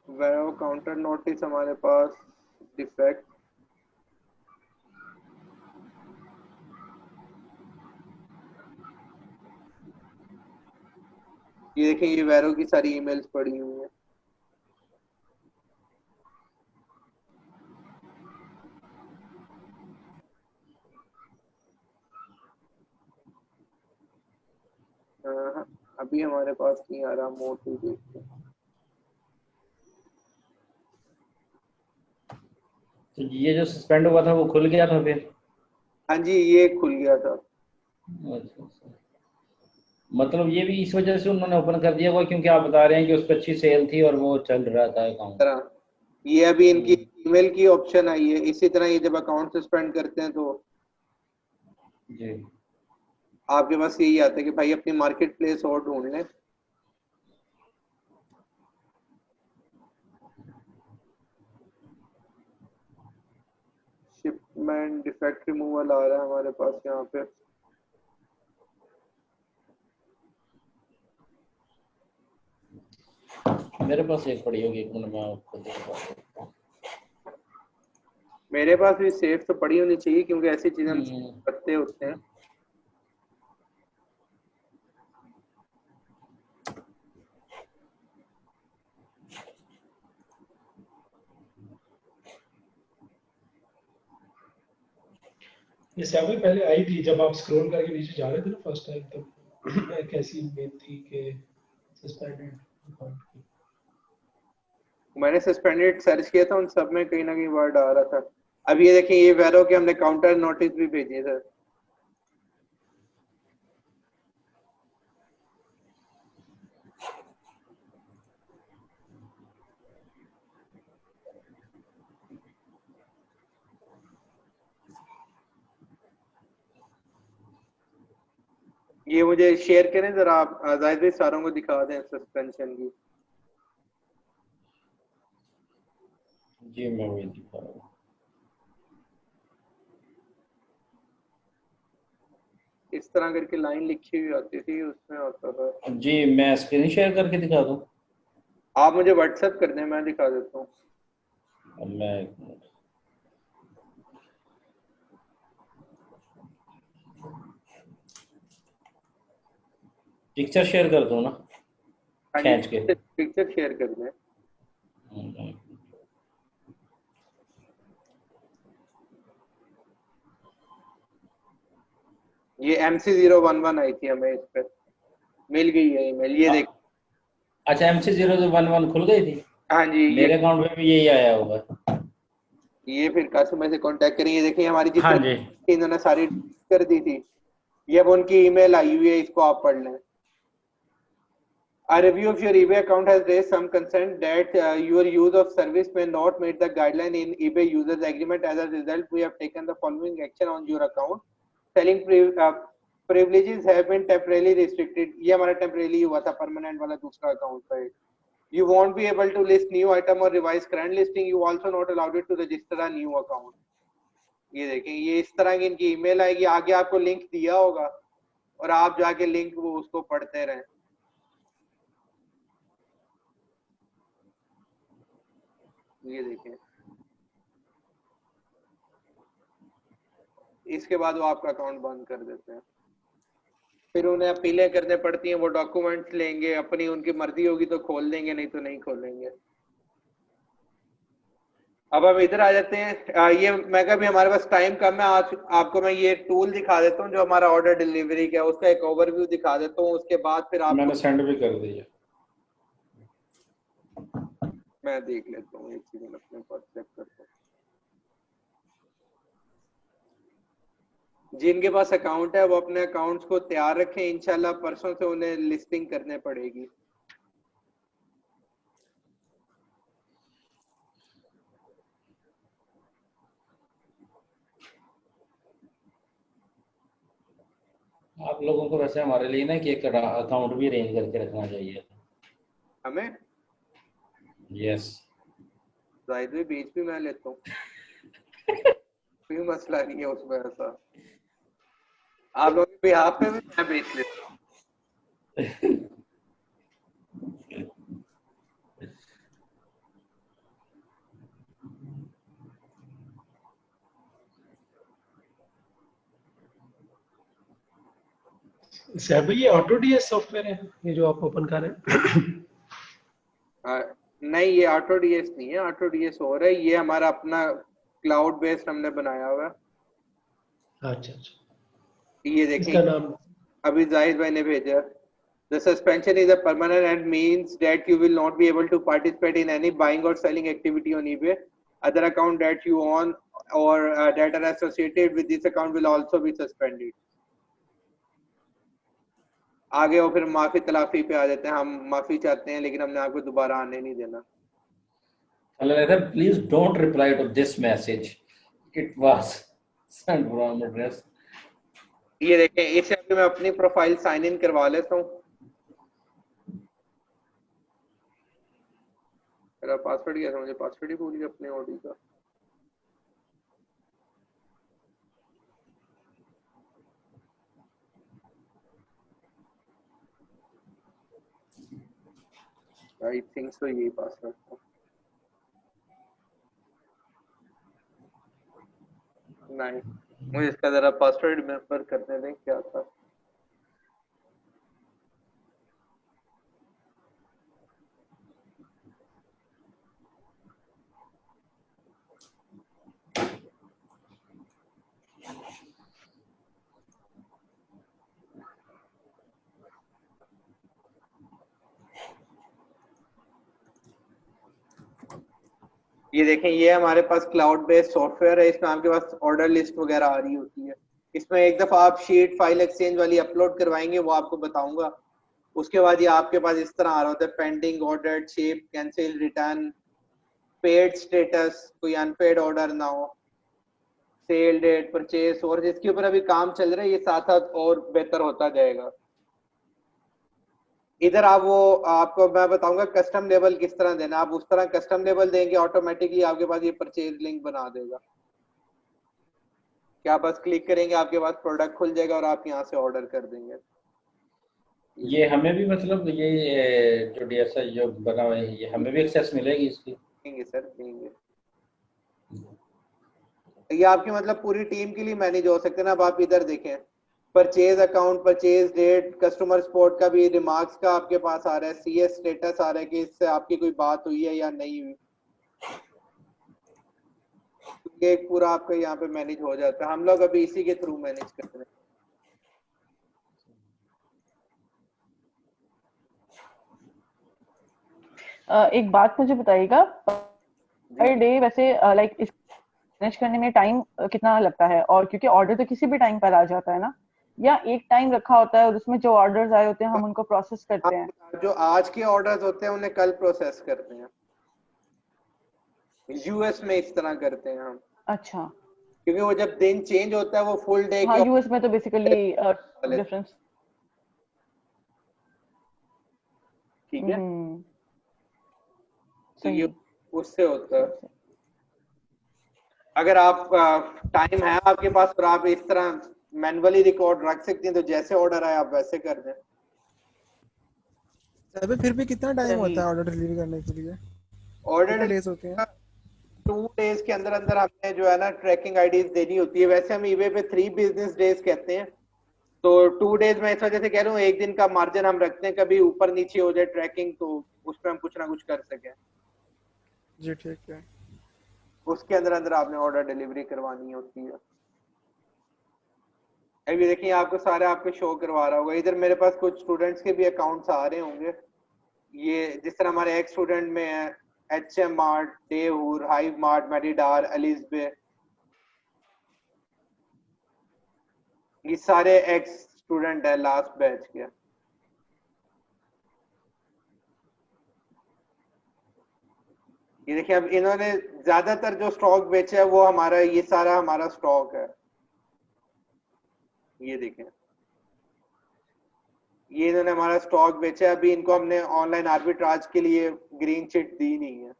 वेरो काउंटर नोटिस हमारे पास डिफेक्ट, ये देखें, ये वेरो की सारी ईमेल्स पड़ी हुई हैं। अभी हमारे पास नहीं आ रहा, मोटिव देखते हैं। तो ये जो सस्पेंड हुआ था वो खुल गया था फिर? हाँ जी, ये खुल गया था। अच्छा, मतलब ये भी इस वजह से उन्होंने ओपन कर दिया हुआ क्योंकि आप बता रहे हैं कि उस पर अच्छी सेल थी और वो चल रहा था अकाउंट। ये अभी इनकी ईमेल की ऑप्शन आई है। इसी तरह ये जब अकाउंट सस्पेंड करते हैं तो जी आपके पास यही आता है कि भाई अपनी मार्केट प्लेस और ढूंढ लें। शिपमेंट डिफेक्ट रिमूवल आ रहा है हमारे पास यहाँ पे। मेरे पास एक पड़ी होगी, एक मिनट मैं आपको दिखा देता हूँ। मेरे पास भी सेफ तो पड़ी होनी चाहिए क्योंकि ऐसी चीजें हम करते होते हैं। ये सैम्पल पहले आई थी जब आप स्क्रॉल करके नीचे जा रहे थे ना फर्स्ट टाइम, तब कैसी मेल थी कि सस्पेंडेड अकाउंट की? मैंने सस्पेंडेड सर्च किया था, उन सब में कहीं ना कहीं वर्ड आ रहा था। अब ये देखें, ये वेरो के हमने काउंटर नोटिस भी भेजे थे। ये मुझे शेयर करें जरा, आप जाहिद भाई सारों को दिखा दें सस्पेंशन की। जी मैं वही दिखा रहा हूँ। इस तरह करके लाइन लिखी हुई आती थी, उसमें होता था। जी मैं स्क्रीन शेयर करके दिखा दूँ। आप मुझे व्हाट्सएप कर दें, मैं दिखा देता हूँ। अब मैं एक मिनट। पिक्चर शेयर कर दूँ ना हाँ जी, खींच के। पिक्चर शेयर कर दें। ये MC011 आई थी हमें, इस पे मिल गई है ईमेल, ये देख। अच्छा MC011 खुल गई थी। हाँ जी, मेरे अकाउंट में भी यही आया होगा। ये फिर कस्टमर से कांटेक्ट करेंगे। देखिए हमारी हाँ जितनी जी इन्होंने सारी कर दी थी, ये अब उनकी ईमेल आई हुई है, इसको आप पढ़ लें। A review of your eBay account has raised some concern that your use of service may not meet the guideline in eBay users agreement. As a result, we have taken the following action on your account. Selling privileges have been temporarily restricted. ये हमारा temporarily हुआ था, permanent वाला दूसरा account था। You won't be able to list new item or revise current listing. You also not allowed it to register a new account. ये देखें, ये इस तरह की इनकी ईमेल आएगी, आगे आपको लिंक दिया होगा और आप जाके लिंक वो उसको पढ़ते रहें। ये देखें, इसके बाद वो आपका अकाउंट बंद कर देते हैं। फिर उन्हें अपीलें करने पड़ती हैं, वो डॉक्यूमेंट्स लेंगे, अपनी उनकी मर्जी होगी तो खोल देंगे, नहीं तो नहीं खोलेंगे। अब हम इधर आ जाते हैं। ये मैं कहा भी हमारे पास टाइम कम है, आज आपको मैं ये टूल दिखा देता हूँ जो हमारा ऑर्डर डिलीवरी का है, उसका एक ओवरव्यू दिखा देता हूँ। उसके बाद फिर आप मैंने सेंड भी कर दिया। मैं देख लेता हूँ, एक सेकंड अपने पास चेक करता हूँ। जिनके पास अकाउंट है वो अपने अकाउंट्स को तैयार रखें, इंशाल्लाह परसों से उन्हें लिस्टिंग करने पड़ेगी। आप लोगों को वैसे हमारे लिए ना कि एक अकाउंट भी अरेंज करके रखना चाहिए हमें। यस जाहिद भी बीच भी मैं लेता हूँ, कोई मसला नहीं है उसमें। ऐसा आप लोगों के बिहाफ पे भी मैं बेच लेता हूँ। सर भाई ये ऑटो डीएस सॉफ्टवेयर है ये जो आप ओपन कर रहे हैं? नहीं, ये ऑटो डीएस नहीं है, ऑटो डीएस हो रहा है। ये हमारा अपना क्लाउड बेस्ड हमने बनाया हुआ है। अच्छा अच्छा, ये देखें, इसका नाम अभी जाहिद भाई ने भेजा। The suspension is a permanent and means that you will not be able to participate in any buying or selling activity on eBay. Other account that you own or that are associated with this account will also be suspended. आगे वो फिर माफी तलाफी पे आ जाते हैं। हम माफी चाहते हैं लेकिन हमने आपको दोबारा आने नहीं देना। Please don't reply to this message. It was sent from address. ये देखें, इसे अभी मैं अपनी प्रोफाइल साइन इन करवा लेता हूँ। मेरा पासवर्ड क्या था, मुझे पासवर्ड ही भूल गया अपने ओडी का। आई थिंक सो यही पासवर्ड था। नहीं, मुझे इसका जरा पासवर्ड रिमेम्बर करने दें, क्या था। ये देखें, ये हमारे पास क्लाउड बेस्ड सॉफ्टवेयर है। इसमें आपके पास ऑर्डर लिस्ट वगैरह आ रही होती है। इसमें एक दफा आप शीट फाइल एक्सचेंज वाली अपलोड करवाएंगे, वो आपको बताऊंगा। उसके बाद ये आपके पास इस तरह आ रहा होता है, pending, order, ship, cancel, return, paid status, कोई अनपेड ऑर्डर ना हो, सेल डेट, परचेस, और जिसके ऊपर अभी काम चल रहा है ये साथ साथ और बेहतर होता जाएगा। इधर आप वो आपको मैं बताऊंगा कस्टम लेबल किस तरह देना, आप उस तरह कस्टम लेबल देंगे ऑटोमेटिकली आपके पास ये परचेज लिंक बना देगा कि आप बस क्लिक करेंगे आपके पास प्रोडक्ट खुल जाएगा और आप यहाँ से ऑर्डर कर देंगे। ये हमें भी मतलब ये जो DSI जो बना हुआ है ये हमें भी एक्सेस मिलेगी इसकी? देंगे सर, देंगे। ये आपकी मतलब पूरी टीम के लिए मैनेज हो सकते हैं ना। अब आप इधर देखें purchase account, purchase date, customer support का भी रिमार्क्स का आपके पास आ रहा है, CS स्टेटस आ रहा है कि इससे आपकी कोई बात हुई है या नहीं हुई। ये एक पूरा आपका यहाँ पे मैनेज हो जाता है। हम लोग अभी इसी के थ्रू मैनेज कर रहे हैं। एक बात मुझे बताइएगा, पर डे वैसे लाइक इस मैनेज करने में टाइम कितना लगता है? और क्योंकि ऑर्डर तो किसी भी टाइम पर आ जाता है ना, या एक टाइम रखा होता है और उसमें जो ऑर्डर्स आए होते हैं हम उनको प्रोसेस करते हैं? जो आज के ऑर्डर्स होते हैं उन्हें कल प्रोसेस करते हैं। US में इस तरह करते हैं हम। अच्छा, क्योंकि वो जब दिन चेंज होता है वो फुल डे हाँ, के US में तो बेसिकली डिफरेंस। ठीक है, तो ये उससे होता है। अगर आप टाइम है आपके पास और आप इस तरह मैनुअली रिकॉर्ड रख सकते हैं तो जैसे ऑर्डर आए आप वैसे कर दें। अभी फिर भी कितना टाइम होता है ऑर्डर डिलीवर करने के लिए? ऑर्डर डेज होते हैं? 2 डेज के अंदर अंदर हमने जो है ना ट्रैकिंग आईडीज देनी होती है। वैसे हम eBay पे 3 बिजनेस डेज कहते हैं, तो 2 डेज में इस वजह से कह रहा हूँ, एक दिन का मार्जिन हम रखते हैं, कभी ऊपर नीचे हो जाए ट्रैकिंग तो उसमें हम कुछ ना कुछ कर सकें। जी ठीक है। उसके अंदर अंदर आपने ऑर्डर डिलीवरी करवानी होती है। अभी देखिए आपको सारे आपको शो करवा रहा होगा। इधर मेरे पास कुछ स्टूडेंट्स के भी अकाउंट्स आ रहे होंगे। ये जिस तरह हमारे एक स्टूडेंट में है HM मार्ट, डेहूर, हाइव मार्ट, मेडिडार, अलीजबे, ये सारे एक्स स्टूडेंट है लास्ट बैच के। ये देखिए अब इन्होंने ज्यादातर जो स्टॉक बेचा है वो हमारा, ये सारा हमारा स्टॉक है। ये देखें ये इन्होंने हमारा स्टॉक बेचा है। अभी इनको हमने ऑनलाइन आर्बिट्राज के लिए ग्रीन चिट दी नहीं है।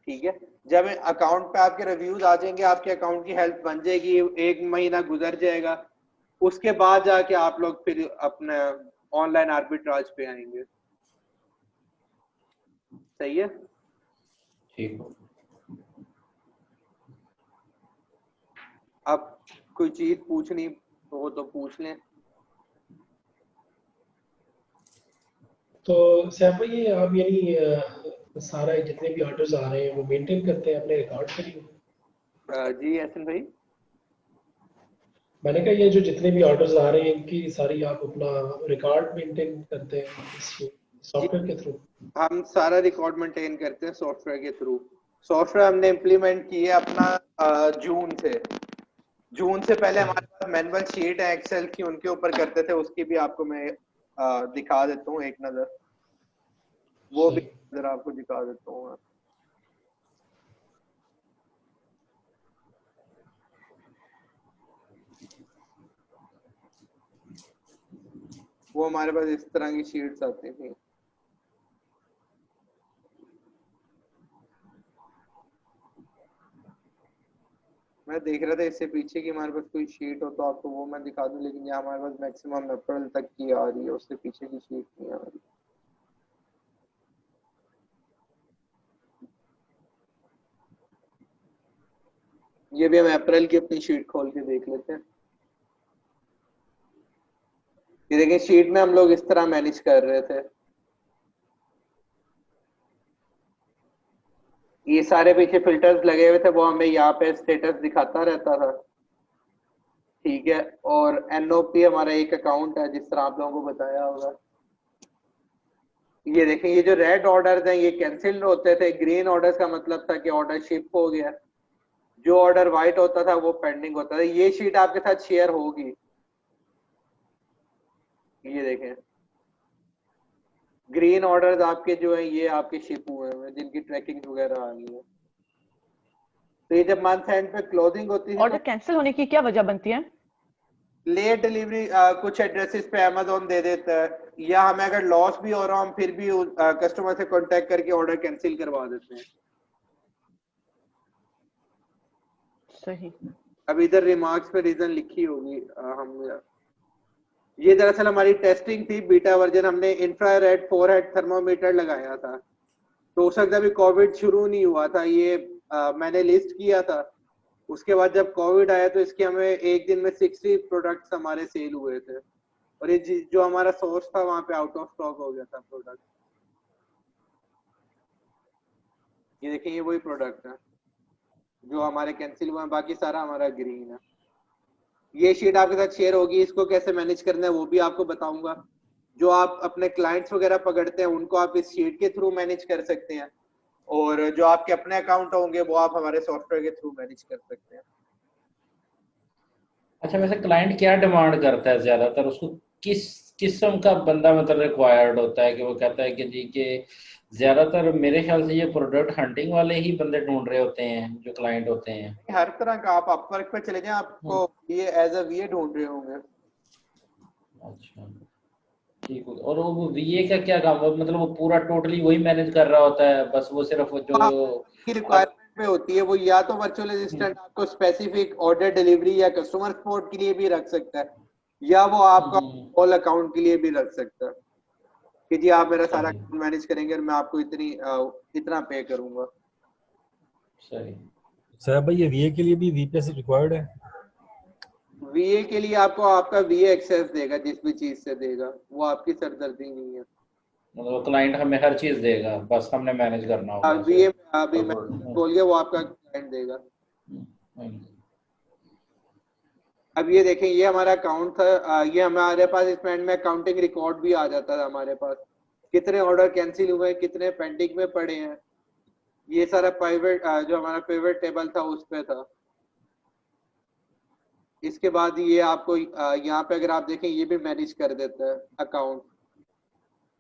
ठीक है, जब अकाउंट पे आपके रिव्यूज आ जाएंगे आपके अकाउंट की हेल्थ बन जाएगी, 1 महीना गुजर जाएगा, उसके बाद जाके आप लोग फिर अपने ऑनलाइन आर्बिट्राज पे आएंगे। सही है, ठीक। अब कोई चीज पूछनी हो तो पूछ लें। तो सैफ भाई ये आप यानी सारा जितने भी ऑर्डर्स आ रहे हैं वो मेंटेन करते हैं अपने रिकॉर्ड के लिए? जी एहसन भाई, मैंने कहा ये जो जितने भी ऑर्डर्स आ रहे हैं इनकी सारी आप अपना रिकॉर्ड मेंटेन करते हैं इस सॉफ्टवेयर के थ्रू? हम सारा रिकॉर्ड मेंटेन करते हैं सॉफ्टवेयर के थ्रू। सॉफ्टवेयर हमने इम्प्लीमेंट की है अपना जून से पहले हमारे पास मैनुअल शीट है एक्सेल की, उनके ऊपर करते थे। उसकी भी आपको मैं दिखा देता हूँ एक नजर, वो भी नजर आपको दिखा देता हूँ। वो हमारे पास इस तरह की शीट्स आती थी। मैं देख रहा था इससे पीछे की हमारे पास कोई शीट हो तो आपको वो मैं दिखा दूं, लेकिन यहाँ हमारे पास मैक्सिमम अप्रैल तक की आ रही है, उससे पीछे की शीट नहीं आ रही। ये भी हम अप्रैल की अपनी शीट खोल के देख लेते हैं। ये देखिए शीट में हम लोग इस तरह मैनेज कर रहे थे। ये सारे पीछे फिल्टर्स लगे हुए थे, वो हमें यहाँ पे स्टेटस दिखाता रहता था। ठीक है, और NOP हमारा एक अकाउंट है जिस तरह आप लोगों को बताया होगा। ये देखें ये जो रेड ऑर्डर्स हैं ये कैंसिल होते थे, ग्रीन ऑर्डर्स का मतलब था कि ऑर्डर शिप हो गया। जो ऑर्डर व्हाइट होता था वो पेंडिंग होता था। ये शीट आपके साथ शेयर होगी। ये देखें ग्रीन ऑर्डर्स आपके जो है ये आपके शिप हुए हैं जिनकी ट्रैकिंग वगैरह आ गई है। तो ये जब मंथ एंड पे क्लोजिंग होती है ऑर्डर कैंसिल होने की क्या वजह बनती है? लेट डिलीवरी कुछ एड्रेसेस पे अमेज़न दे देता है, या हमें अगर लॉस भी हो रहा हम फिर भी कस्टमर से कांटेक्ट करके ऑर्डर कैंसिल करवा देते हैं। सही। अब इधर रिमार्क्स पे रीजन लिखी होगी हम ये दरअसल हमारी टेस्टिंग थी, बीटा वर्जन हमने इंफ्रारेड फोरहेड थर्मोमीटर लगाया था, तो उस वक्त अभी कोविड शुरू नहीं हुआ था, ये मैंने लिस्ट किया था। उसके बाद जब कोविड आया तो इसके हमें एक दिन में 60 प्रोडक्ट्स हमारे सेल हुए थे, और ये जो हमारा सोर्स था वहां पे आउट ऑफ स्टॉक हो गया था प्रोडक्ट। ये देखें, ये वही प्रोडक्ट है जो हमारे कैंसिल हुए हैं, बाकी सारा हमारा ग्रीन है। ये शीट आपके साथ शेयर होगी, इसको कैसे मैनेज करना है वो भी आपको बताऊंगा। जो आप अपने क्लाइंट्स वगैरह पकड़ते हैं उनको आप इस शीट के थ्रू मैनेज कर सकते हैं, और जो आपके अपने अकाउंट होंगे वो आप हमारे सॉफ्टवेयर के थ्रू मैनेज कर सकते हैं। अच्छा, वैसे क्लाइंट क्या डिमांड करता है ज्यादातर, उसको किस किस्म का बंदा मतलब रिक्वायर्ड होता है कि वो कहता है कि जी के ज्यादातर मेरे ख्याल से ये प्रोडक्ट हंटिंग वाले ही बंदे ढूंढ रहे होते हैं जो क्लाइंट होते हैं। हर तरह का आप अपवर्क पे चले जाएं, आपको ये एज अ वीए ढूंढ रहे होंगे। अच्छा, ठीक है। और वो वीए का क्या काम है, मतलब वो पूरा टोटली वही मैनेज कर रहा होता है, बस वो सिर्फ जो की रिक्वायरमेंट पे होती है वो या तो वर्चुअल असिस्टेंट आपको स्पेसिफिक ऑर्डर डिलीवरी या कस्टमर सपोर्ट के लिए भी रख सकता है, या वो आपका ऑल अकाउंट के लिए भी रख सकता है कि जी आप मेरा सारा अकाउंट मैनेज करेंगे और मैं आपको इतना पे करूंगा। सही। साहब भाई, ये वीए के लिए भी वीपीएस रिक्वायर्ड है? वीए के लिए आपको आपका वीए एक्सेस देगा, जिस भी चीज से देगा, वो आपकी सरदर्दी नहीं है। मतलब क्लाइंट हमें हर चीज देगा, बस हमने मैनेज करना होगा। वीए अभी मैं बोलिए वो आपका क्लाइंट देगा। अब ये देखें, ये हमारा अकाउंट था, ये हमारे पास इसमें एंड में अकाउंटिंग रिकॉर्ड भी आ जाता था हमारे पास, कितने ऑर्डर कैंसिल हुए हैं, कितने पेंडिंग में पड़े हैं, ये सारा प्राइवेट जो हमारा पिवट टेबल था उस पे था। इसके बाद ये आपको यहाँ पे अगर आप देखें ये भी मैनेज कर देता है अकाउंट।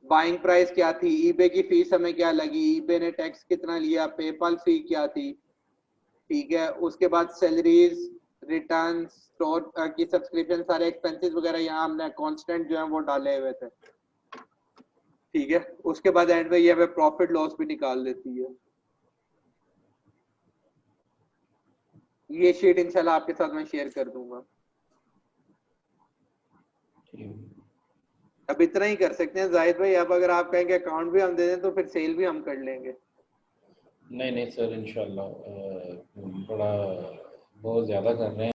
बाइंग प्राइस क्या थी, ईबे की फीस हमें क्या लगी, ईबे ने टैक्स कितना लिया, पेपल फी क्या थी, ठीक है। उसके बाद सैलरीज, रिटर्न, स्टोर की सब्सक्रिप्शन, सारे एक्सपेंसेस वगैरह यहाँ हमने कांस्टेंट जो है वो डाले हुए थे, ठीक है। उसके बाद एंड में ये हमें प्रॉफिट लॉस भी निकाल देती है। ये शीट इंशाल्लाह आपके साथ मैं शेयर कर दूंगा। अब इतना ही कर सकते हैं जाहिद भाई, अब अगर आप कहेंगे अकाउंट भी हम दे दें तो फिर सेल भी हम कर लेंगे। नहीं नहीं सर, इंशाल्लाह बड़ा बहुत ज्यादा कर रहे हैं।